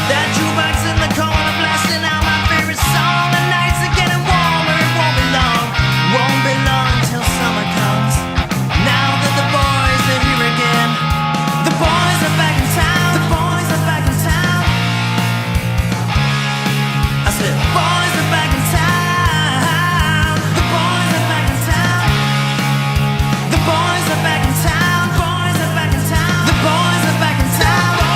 That jukebox in the corner blasting out my favorite song. The nights are getting warmer, it won't be long. Won't be long till summer comes. Now that the boys are here again. The boys are back in town. The boys are back in town. I said, boys are back in town. The boys are back in town. The boys are back in town. Boys are back in town. The boys are back in town. Boys are back in town.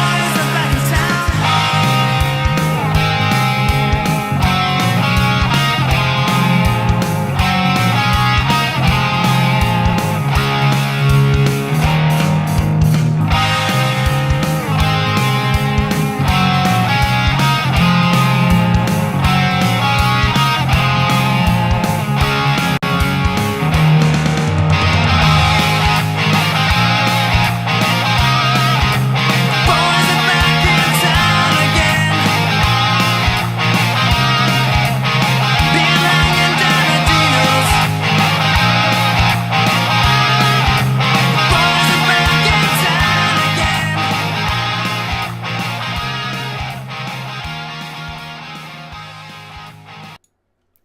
Boys are back in town again. Been hanging down at Dino's. Boys are back in town again.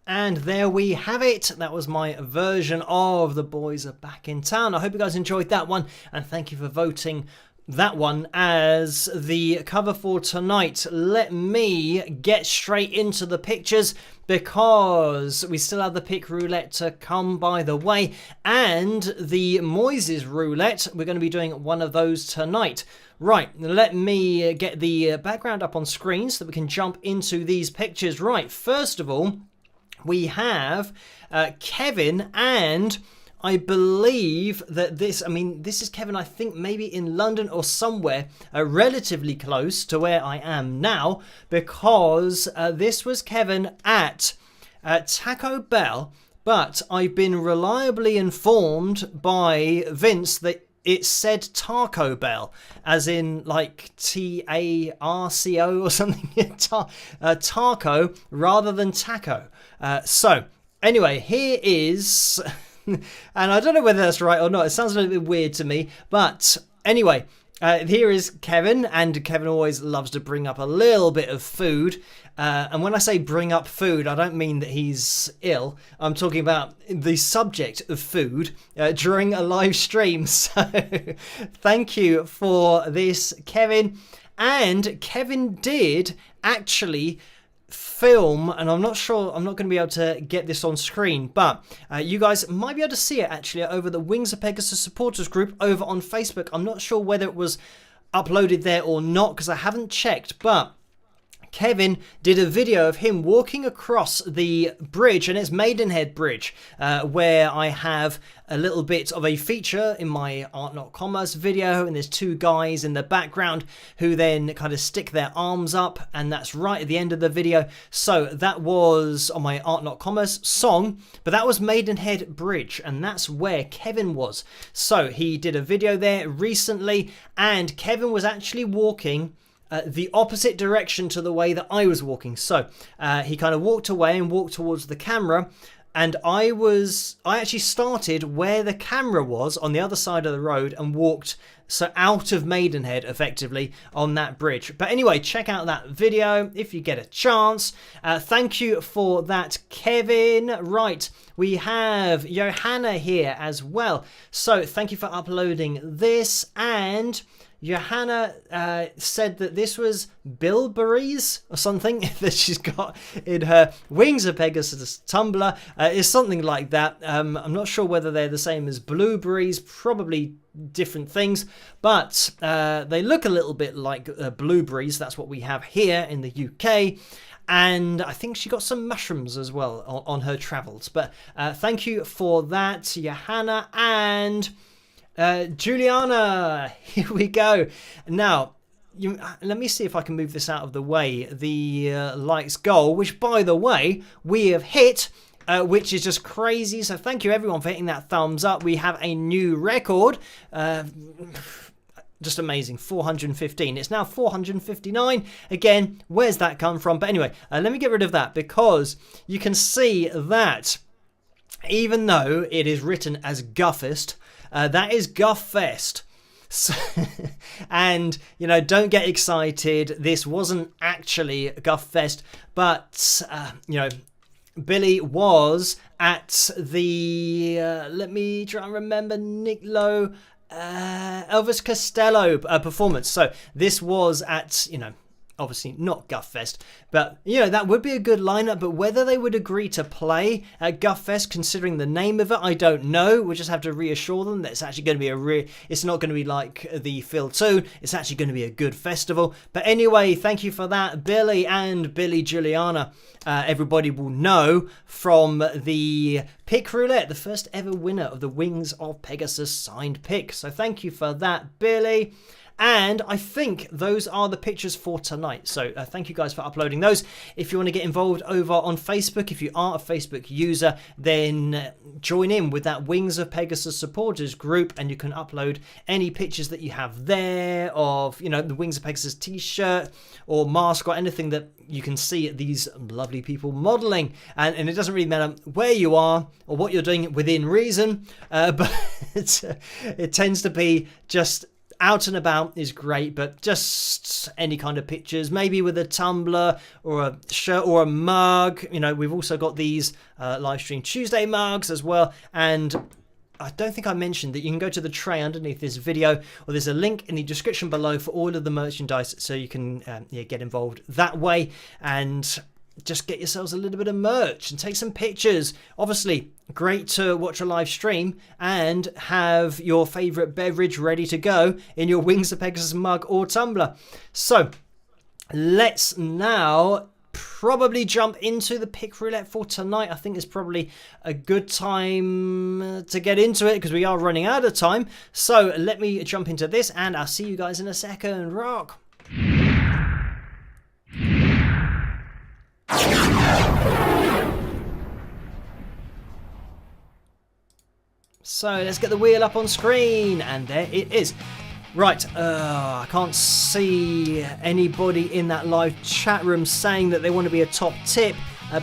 And there we have it. That was my version of The Boys Are Back in Town. I hope you guys enjoyed that one, and thank you for voting that one as the cover for tonight. Let me get straight into the pictures because we still have the pick roulette to come, by the way, and the Moises roulette. We're going to be doing one of those tonight. Right, let me get the background up on screen so that we can jump into these pictures. Right, first of all, we have Kevin, and I believe that this is Kevin, I think maybe in London or somewhere relatively close to where I am now, because this was Kevin at Taco Bell, but I've been reliably informed by Vince that it said Taco Bell, as in like Tarco or something, taco rather than taco. So anyway, here is, and I don't know whether that's right or not, it sounds a little bit weird to me, but anyway, here is Kevin, and Kevin always loves to bring up a little bit of food. And when I say bring up food, I don't mean that he's ill. I'm talking about the subject of food during a live stream. So thank you for this, Kevin. And Kevin did actually film, and I'm not sure, I'm not going to be able to get this on screen, but you guys might be able to see it actually over the Wings of Pegasus supporters group over on Facebook. I'm not sure whether it was uploaded there or not because I haven't checked, but Kevin did a video of him walking across the bridge, and it's Maidenhead Bridge, where I have a little bit of a feature in my Art Not Commerce video, and there's two guys in the background who then kind of stick their arms up, and that's right at the end of the video. So that was on my Art Not Commerce song, but that was Maidenhead Bridge, and that's where Kevin was. So he did a video there recently, and Kevin was actually walking the opposite direction to the way that I was walking. So he kind of walked away and walked towards the camera, and I actually started where the camera was on the other side of the road and walked out of Maidenhead effectively on that bridge. But anyway, check out that video if you get a chance. Thank you for that, Kevin. Right, we have Johanna here as well. So thank you for uploading this. And Johanna said that this was bilberries or something that she's got in her Wings of Pegasus tumbler. It's something like that. I'm not sure whether they're the same as blueberries, probably different things, but they look a little bit like blueberries. That's what we have here in the UK. And I think she got some mushrooms as well on her travels. But thank you for that, Johanna. And Juliana, here we go. Now, let me see if I can move this out of the way. The likes goal, which by the way, we have hit, which is just crazy. So thank you everyone for hitting that thumbs up. We have a new record. Just amazing, 415. It's now 459. Again, where's that come from? But anyway, let me get rid of that because you can see that even though it is written as Guffest, that is Guffest. So, and, you know, don't get excited. This wasn't actually Guffest, but, you know, Billy was at the, let me try and remember, Nick Lowe, Elvis Costello performance. So this was at, you know, obviously not Guffest, but you know that would be a good lineup. But whether they would agree to play at Guffest, considering the name of it, I don't know. We'll just have to reassure them that it's actually going to be it's not going to be like the Phil 2. It's actually going to be a good festival. But anyway, thank you for that, Billy and Billy Juliana. Everybody will know from the pick roulette, the first ever winner of the Wings of Pegasus signed pick. So thank you for that, Billy. And I think those are the pictures for tonight. So thank you guys for uploading those. If you want to get involved over on Facebook, if you are a Facebook user, then join in with that Wings of Pegasus supporters group, and you can upload any pictures that you have there of, you know, the Wings of Pegasus t-shirt or mask or anything that you can see these lovely people modeling. And it doesn't really matter where you are or what you're doing within reason, but it tends to be just out and about is great, but just any kind of pictures, maybe with a tumbler or a shirt or a mug. You know, we've also got these live stream Tuesday mugs as well. And I don't think I mentioned that you can go to the tray underneath this video, or there's a link in the description below for all of the merchandise, so you can get involved that way and just get yourselves a little bit of merch and take some pictures. Obviously, great to watch a live stream and have your favourite beverage ready to go in your Wings of Pegasus mug or tumbler. So, let's now probably jump into the pick roulette for tonight. I think it's probably a good time to get into it because we are running out of time. So, let me jump into this and I'll see you guys in a second. Rock! So let's get the wheel up on screen, and there it is. Right, I can't see anybody in that live chat room saying that they want to be a top tip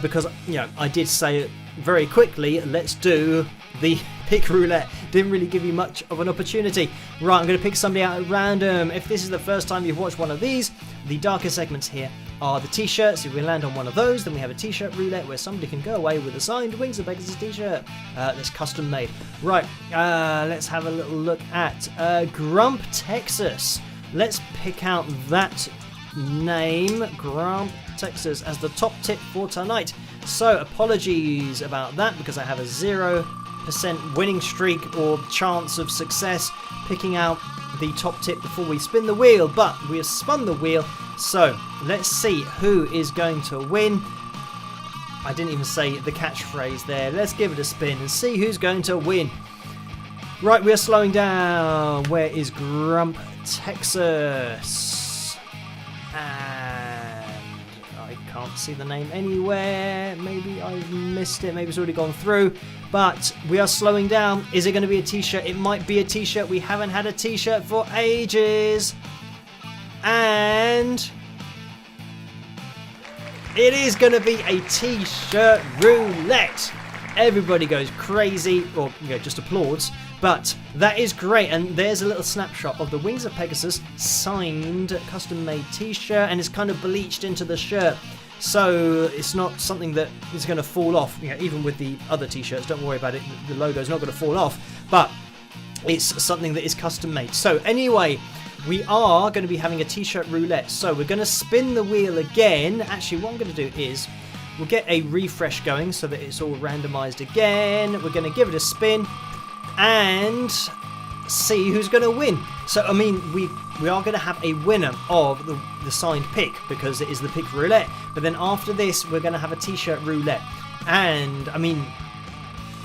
because, you know, I did say it very quickly, let's do the pick roulette. Didn't really give you much of an opportunity. Right, I'm going to pick somebody out at random. If this is the first time you've watched one of these, the darker segments here are the t-shirts. If we land on one of those, then we have a t-shirt roulette where somebody can go away with a signed Wings of Pegasus t-shirt that's custom made. Right, let's have a little look at Grump, Texas. Let's pick out that name, Grump, Texas, as the top tip for tonight. So apologies about that because I have a 0% winning streak or chance of success picking out the top tip before we spin the wheel, but we have spun the wheel, so let's see who is going to win. I didn't even say the catchphrase there. Let's give it a spin and see who's going to win. Right, we are slowing down. Where is Grump, Texas? And I can't see the name anywhere. Maybe I've missed it. Maybe it's already gone through. But we are slowing down. Is it going to be a t-shirt? It might be a t-shirt. We haven't had a t-shirt for ages. And it is going to be a t-shirt roulette. Everybody goes crazy, or just applauds. But that is great, and there's a little snapshot of the Wings of Pegasus signed, custom-made t-shirt, and it's kind of bleached into the shirt. So it's not something that is going to fall off, even with the other t-shirts. Don't worry about it, the logo's not going to fall off, but it's something that is custom-made. So anyway, we are going to be having a t-shirt roulette. So we're going to spin the wheel again. Actually, what I'm going to do is we'll get a refresh going so that it's all randomized again. We're going to give it a spin and see who's going to win. So, I mean, we are going to have a winner of the signed pick because it is the pick roulette. But then after this, we're going to have a t-shirt roulette. And, I mean,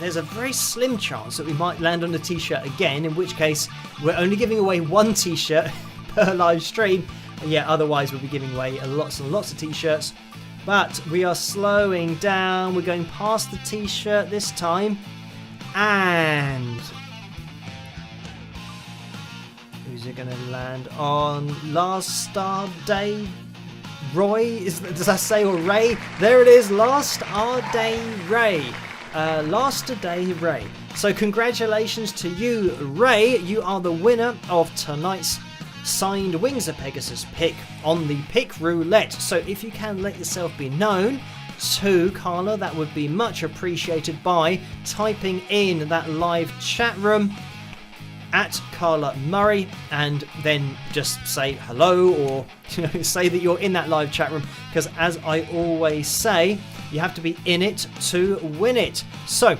there's a very slim chance that we might land on the t-shirt again, in which case we're only giving away one t-shirt per live stream. And yeah, otherwise we'll be giving away lots and lots of t-shirts. But we are slowing down. We're going past the t-shirt this time. And who's it going to land on? Last Star Day Roy? Does that say or Ray? There it is. Last Our Day Ray. Last Day Ray. So congratulations to you, Ray. You are the winner of tonight's signed Wings of Pegasus pick on the pick roulette. So if you can let yourself be known to Carla, that would be much appreciated by typing in that live chat room at Carla Murray, and then just say hello, or say that you're in that live chat room, because as I always say, you have to be in it to win it. So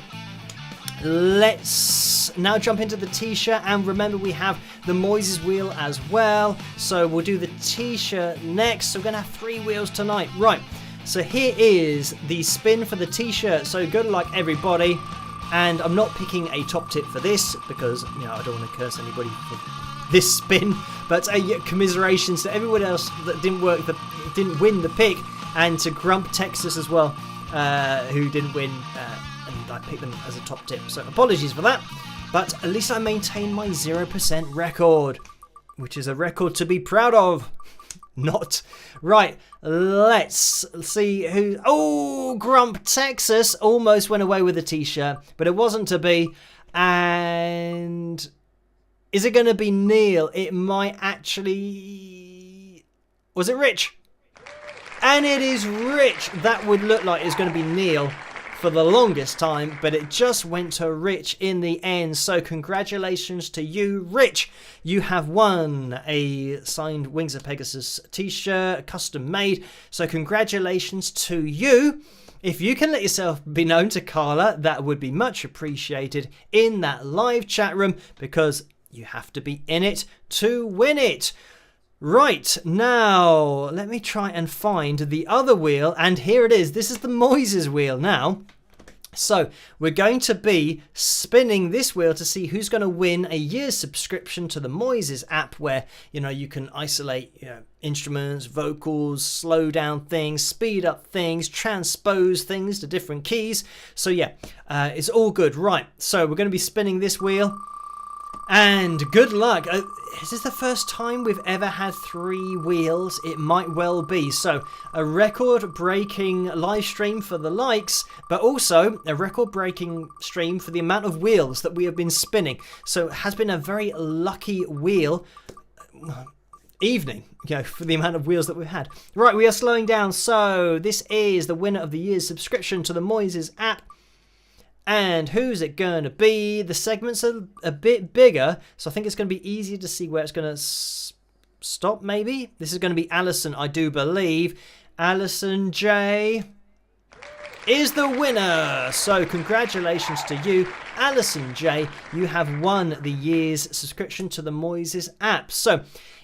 let's now jump into the t-shirt, and remember we have the Moises wheel as well, so we'll do the t-shirt next. So we're gonna have 3 wheels tonight, right? So here is the spin for the t-shirt. So good luck, everybody. And I'm not picking a top tip for this because I don't want to curse anybody for this spin. But commiserations to everyone else that didn't win the pick, and to Grump Texas as well, who didn't win, and I picked them as a top tip. So apologies for that. But at least I maintained my 0% record, which is a record to be proud of. Not. Right, let's see who... Oh, Grump Texas almost went away with the t-shirt, but it wasn't to be. And is it going to be Neil? It might actually... Was it Rich? And it is Rich. That would look like it's going to be Neil for the longest time, but it just went to Rich in the end. So congratulations to you, Rich. You have won a signed Wings of Pegasus t-shirt, custom made. So congratulations to you. If you can let yourself be known to Carla, that would be much appreciated in that live chat room, because you have to be in it to win it. Right, now let me try and find the other wheel, and here it is. This is the Moises wheel now. So we're going to be spinning this wheel to see who's going to win a year's subscription to the Moises app, where you can isolate instruments, vocals, slow down things, speed up things, transpose things to different keys. So yeah, it's all good. Right, so we're going to be spinning this wheel. And good luck. Is this the first time we've ever had 3 wheels? It might well be. So a record-breaking live stream for the likes, but also a record-breaking stream for the amount of wheels that we have been spinning. So it has been a very lucky wheel evening, for the amount of wheels that we've had. Right, we are slowing down. So this is the winner of the year's subscription to the Moises app. And who's it going to be? The segments are a bit bigger, so I think it's going to be easier to see where it's going to stop, maybe? This is going to be Alison, I do believe. Alison J is the winner. So congratulations to you, Alison J. You have won the year's subscription to the Moises app. So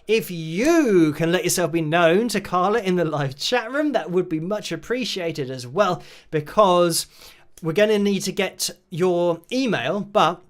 if you can let yourself be known to Carla in the live chat room, that would be much appreciated as well, because we're going to need to get your email, but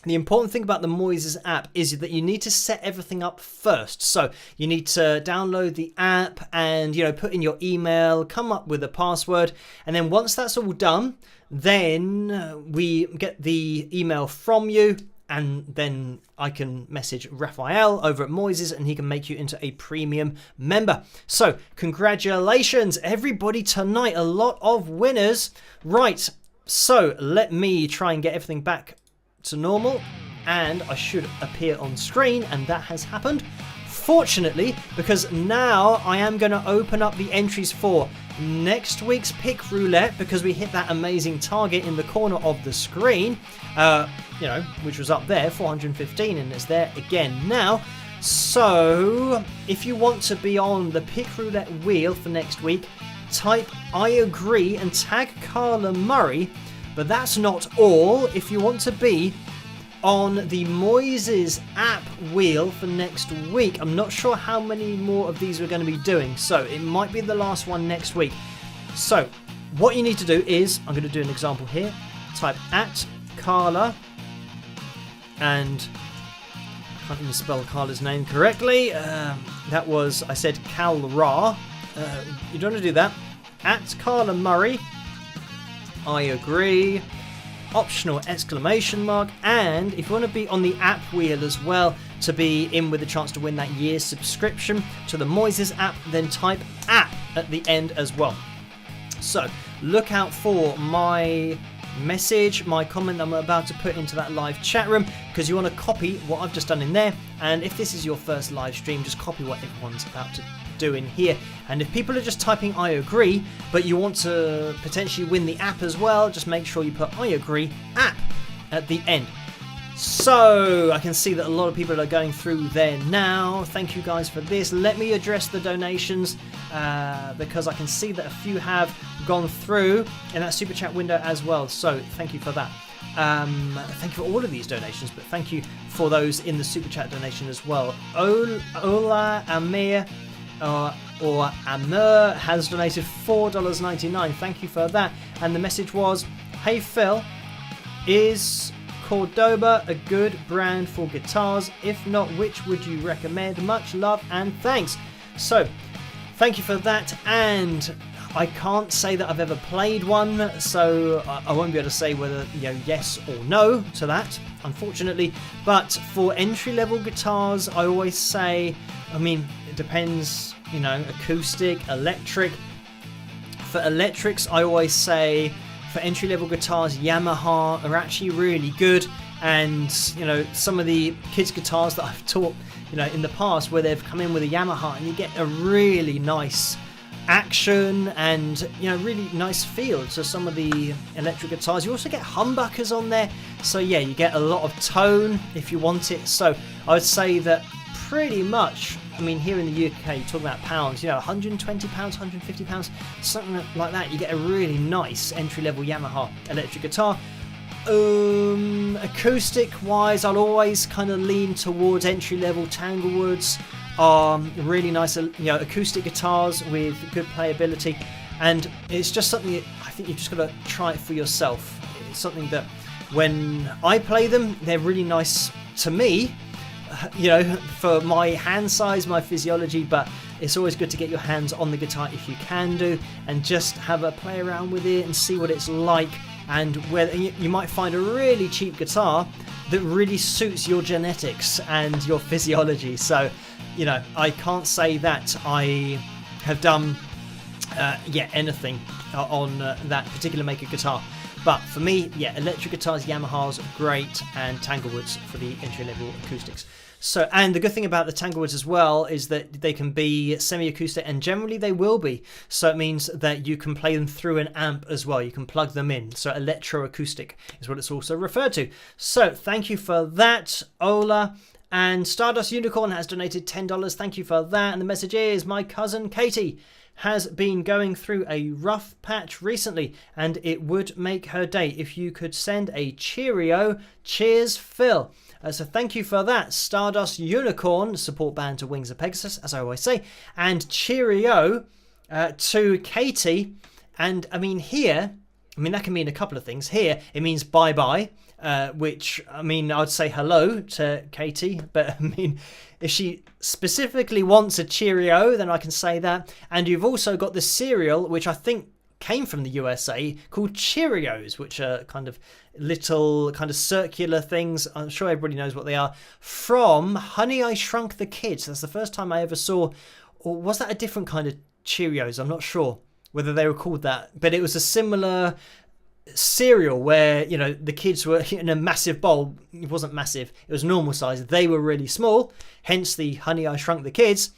the important thing about the Moises app is that you need to set everything up first. So you need to download the app and, put in your email, come up with a password. And then once that's all done, then we get the email from you, and then I can message Raphael over at Moises and he can make you into a premium member. So congratulations, everybody, tonight. A lot of winners. Right. So let me try and get everything back to normal, and I should appear on screen, and that has happened. Fortunately, because now I am going to open up the entries for next week's pick roulette, because we hit that amazing target in the corner of the screen, which was up there, 415, and it's there again now. So if you want to be on the pick roulette wheel for next week, type I agree and tag Carla Murray. But that's not all. If you want to be on the Moises app wheel for next week, I'm not sure how many more of these we're going to be doing, so it might be the last one next week. So what you need to do is, I'm going to do an example here, type at Carla, and I can't even spell Carla's name correctly, that was, I said Cal Ra, you don't want to do that, at Carla Murray, I agree, optional exclamation mark, and if you want to be on the app wheel as well to be in with a chance to win that year's subscription to the Moises app, then type app at the end as well. So look out for my message, my comment that I'm about to put into that live chat room, because you want to copy what I've just done in there, and if this is your first live stream, just copy what everyone's about to do in here. And if people are just typing I agree, but you want to potentially win the app as well, just make sure you put I agree app at the end. So I can see that a lot of people are going through there now. Thank you guys for this. Let me address the donations because I can see that a few have gone through in that super chat window as well. So thank you for that. Thank you for all of these donations, but thank you for those in the super chat donation as well. Ola Amir or Amur has donated $4.99. Thank you for that. And the message was, hey Phil, is Cordoba a good brand for guitars? If not, which would you recommend? Much love and thanks. So thank you for that, and I can't say that I've ever played one, so I won't be able to say whether yes or no to that, unfortunately. But for entry-level guitars, I always say, it depends, acoustic, electric. For electrics, I always say for entry-level guitars, Yamaha are actually really good. And, some of the kids' guitars that I've taught, in the past, where they've come in with a Yamaha and you get a really nice action and, really nice feel to some of the electric guitars. You also get humbuckers on there. So, yeah, you get a lot of tone if you want it. So, I would say that pretty much, here in the UK, you talk about pounds, £120, £150, something like that. You get a really nice entry-level Yamaha electric guitar. Acoustic wise, I'll always kind of lean towards entry-level Tanglewoods. Really nice, acoustic guitars with good playability, and it's just something that I think you've just got to try it for yourself. It's something that when I play them, they're really nice to me, for my hand size, my physiology, but it's always good to get your hands on the guitar if you can do, and just have a play around with it and see what it's like. And where you might find a really cheap guitar that really suits your genetics and your physiology. So, I can't say that I have done anything on that particular make of guitar. But for me, electric guitars, Yamahas, great, and Tanglewoods for the entry-level acoustics. So, and the good thing about the Tanglewoods as well is that they can be semi-acoustic, and generally they will be. So it means that you can play them through an amp as well. You can plug them in. So electroacoustic is what it's also referred to. So thank you for that, Ola. And Stardust Unicorn has donated $10. Thank you for that. And the message is, my cousin Katie has been going through a rough patch recently, and it would make her day if you could send a cheerio. Cheers, Phil. So thank you for that, Stardust Unicorn, support band to Wings of Pegasus, as I always say, and cheerio to Katie. And here, that can mean a couple of things. Here, it means bye-bye, which, I'd say hello to Katie, but if she specifically wants a cheerio, then I can say that. And you've also got the cereal, which I think came from the USA, called Cheerios, which are kind of little circular things. I'm sure everybody knows what they are, from Honey, I Shrunk the Kids. That's the first time I ever saw, or was that a different kind of Cheerios? I'm not sure whether they were called that, but it was a similar cereal where, you know, the kids were in a massive bowl. It wasn't massive, it was normal size. They were really small, hence the Honey I Shrunk the Kids.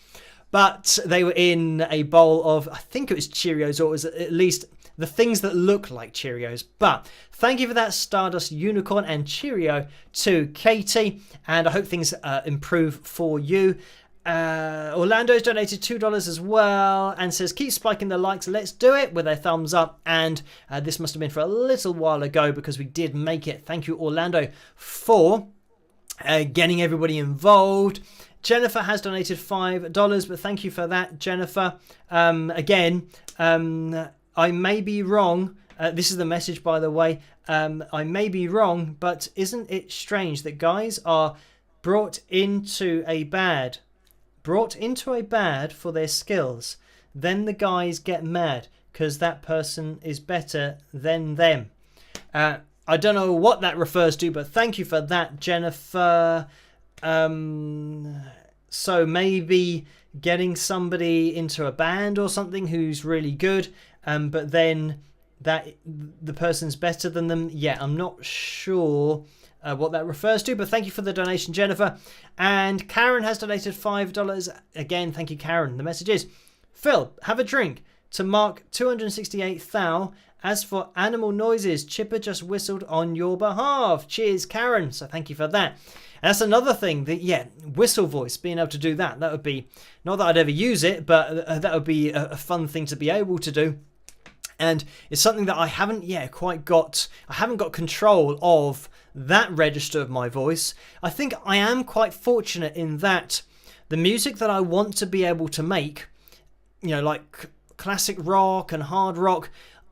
But they were in a bowl of, I think it was Cheerios, or it was at least the things that look like Cheerios. But thank you for that Stardust Unicorn and Cheerio to Katie, and I hope things improve for you. Orlando's donated $2 as well and says keep spiking the likes, let's do it, with a thumbs up. And this must have been for a little while ago because we did make it. Thank you, Orlando, for getting everybody involved. Jennifer has donated $5, but thank you for that, Jennifer. Again, I may be wrong. This is the message, by the way. I may be wrong, but isn't it strange that guys are brought into a bad for their skills? Then the guys get mad because that person is better than them. I don't know what that refers to, but thank you for that, Jennifer. So maybe getting somebody into a band or something who's really good, but then that the person's better than them. Yeah, I'm not sure what that refers to, but thank you for the donation, Jennifer. And Karen has donated $5. Again, thank you, Karen. The message is, Phil, have a drink to mark 268 thou. As for animal noises, Chipper just whistled on your behalf. Cheers, Karen. So thank you for that. And that's another thing that, yeah, whistle voice, being able to do that. That would be, not that I'd ever use it, but that would be a fun thing to be able to do. And it's something that I haven't got control of that register of my voice. I think I am quite fortunate in that the music that I want to be able to make, you know, like classic rock and hard rock,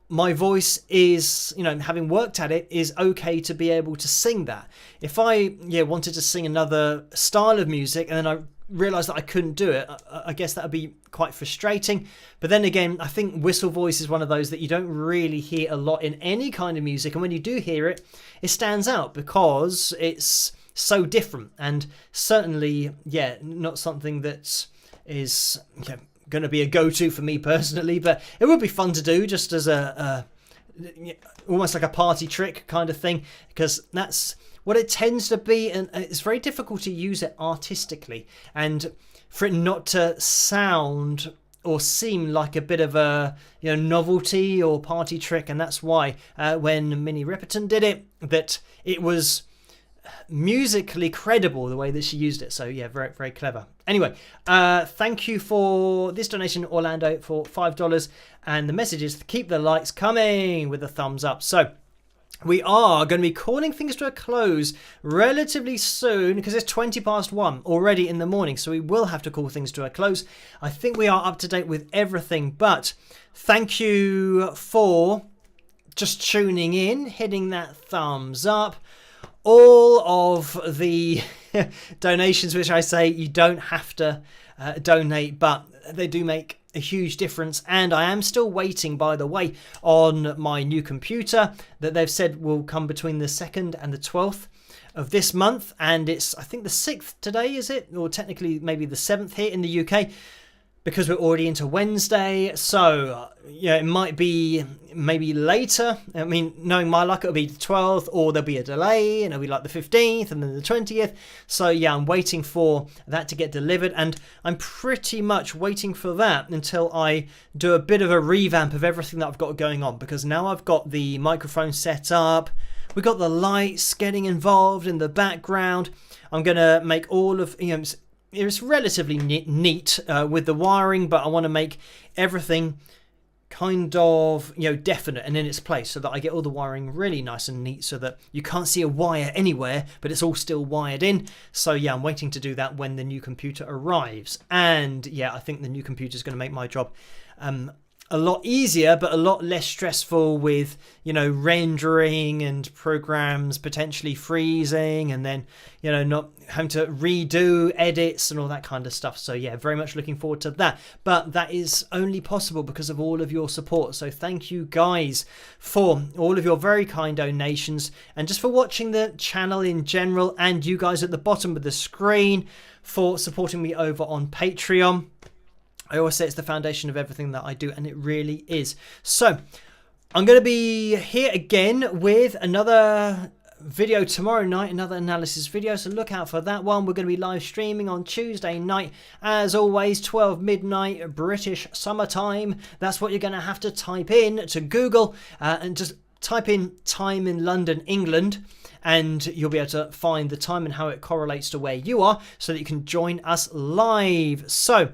my voice is, you know, having worked at it, is okay to be able to sing that. If I wanted to sing another style of music and then I realised that I couldn't do it, I guess that would be quite frustrating. But then again, I think whistle voice is one of those that you don't really hear a lot in any kind of music, and when you do hear it, it stands out because it's so different, and certainly, yeah, not something that is going to be a go-to for me personally, but it would be fun to do just as a almost like a party trick kind of thing, because that's what it tends to be, and it's very difficult to use it artistically and for it not to sound or seem like a bit of a novelty or party trick. And that's why when Minnie Riperton did it, that it was musically credible the way that she used it. So yeah, very, very clever. Anyway, thank you for this donation, Orlando, for $5, and the message is to keep the likes coming with a thumbs up. So we are going to be calling things to a close relatively soon because it's 1:20 already in the morning, so we will have to call things to a close. I think we are up to date with everything, but thank you for just tuning in, hitting that thumbs up. All of the donations, which I say you don't have to donate, but they do make a huge difference. And I am still waiting, by the way, on my new computer that they've said will come between the 2nd and the 12th of this month. And it's, I think, the 6th today, is it? Or technically maybe the 7th here in the UK, because we're already into Wednesday. So yeah, it might be maybe later. I mean, knowing my luck, it'll be the 12th, or there'll be a delay and it'll be like the 15th and then the 20th. So yeah, I'm waiting for that to get delivered, and I'm pretty much waiting for that until I do a bit of a revamp of everything that I've got going on, because now I've got the microphone set up, we've got the lights getting involved in the background. I'm going to make all of, it's relatively neat with the wiring, but I want to make everything kind of definite and in its place, so that I get all the wiring really nice and neat, so that you can't see a wire anywhere, but it's all still wired in. So yeah, I'm waiting to do that when the new computer arrives. And yeah, I think the new computer is going to make my job a lot easier, but a lot less stressful, with rendering and programs potentially freezing, and then not having to redo edits and all that kind of stuff. So yeah, very much looking forward to that, but that is only possible because of all of your support. So thank you guys for all of your very kind donations, and just for watching the channel in general, and you guys at the bottom of the screen for supporting me over on Patreon. I always say it's the foundation of everything that I do, and it really is. So I'm going to be here again with another video tomorrow night, another analysis video, so look out for that one. We're going to be live streaming on Tuesday night, as always, 12 midnight British summertime. That's what you're going to have to type in to Google, and just type in time in London, England, and you'll be able to find the time and how it correlates to where you are, so that you can join us live. So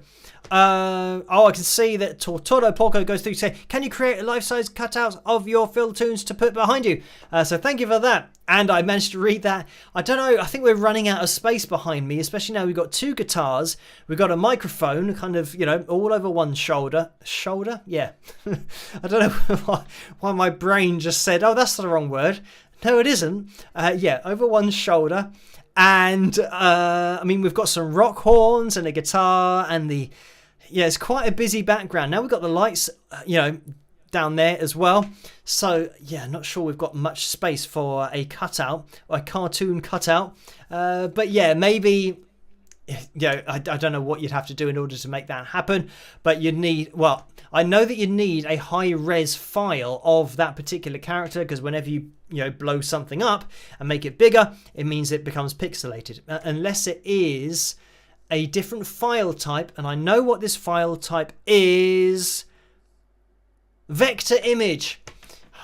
I can see that Tortoro Porco goes through to say, can you create a life-size cutout of your Phil tunes to put behind you? So thank you for that. And I managed to read that. I don't know, I think we're running out of space behind me, especially now we've got two guitars. We've got a microphone kind of, you know, all over one shoulder. Shoulder? Yeah. I don't know why my brain just said, oh, that's the wrong word. No, it isn't. Yeah, over one shoulder. And, I mean, we've got some rock horns and a guitar and yeah, it's quite a busy background. Now we've got the lights, you know, down there as well. So, yeah, not sure we've got much space for a cutout, or a cartoon cutout. But, yeah, maybe, you know, I don't know what you'd have to do in order to make that happen. But you'd need, well, I know that you need a high-res file of that particular character, because whenever you blow something up and make it bigger, it means it becomes pixelated. Unless it is a different file type, and I know what this file type is. Vector image.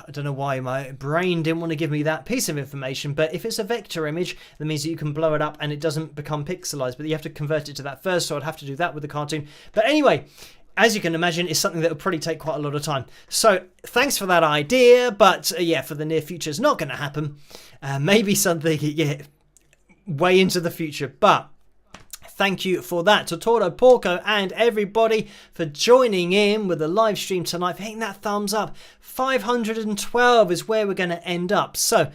I don't know why my brain didn't want to give me that piece of information, but if it's a vector image, that means that you can blow it up and it doesn't become pixelized, but you have to convert it to that first, so I'd have to do that with the cartoon. But anyway, as you can imagine, it's something that will probably take quite a lot of time. So thanks for that idea, but yeah, for the near future, it's not going to happen. Maybe something, yeah, way into the future, but thank you for that, Totoro Porco and everybody for joining in with the live stream tonight, for hitting that thumbs up. 512 is where we're going to end up. So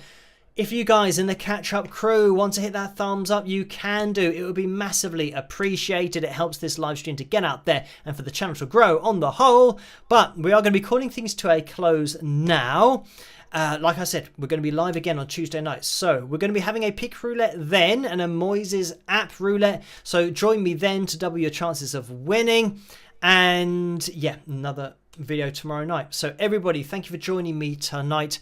if you guys in the catch-up crew want to hit that thumbs up, you can do. It would be massively appreciated. It helps this live stream to get out there and for the channel to grow on the whole. But we are going to be calling things to a close now. Like I said, we're going to be live again on Tuesday night. So we're going to be having a pick roulette then and a Moises app roulette. So join me then to double your chances of winning. And yeah, another video tomorrow night. So everybody, thank you for joining me tonight.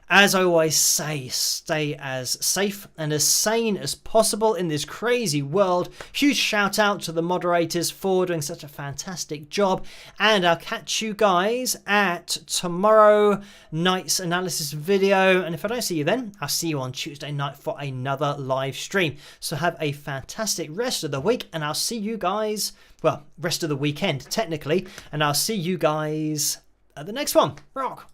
As I always say, stay as safe and as sane as possible in this crazy world. Huge shout out to the moderators for doing such a fantastic job. And I'll catch you guys at tomorrow night's analysis video. And if I don't see you then, I'll see you on Tuesday night for another live stream. So have a fantastic rest of the week. And I'll see you guys, well, rest of the weekend technically. And I'll see you guys at the next one. Rock.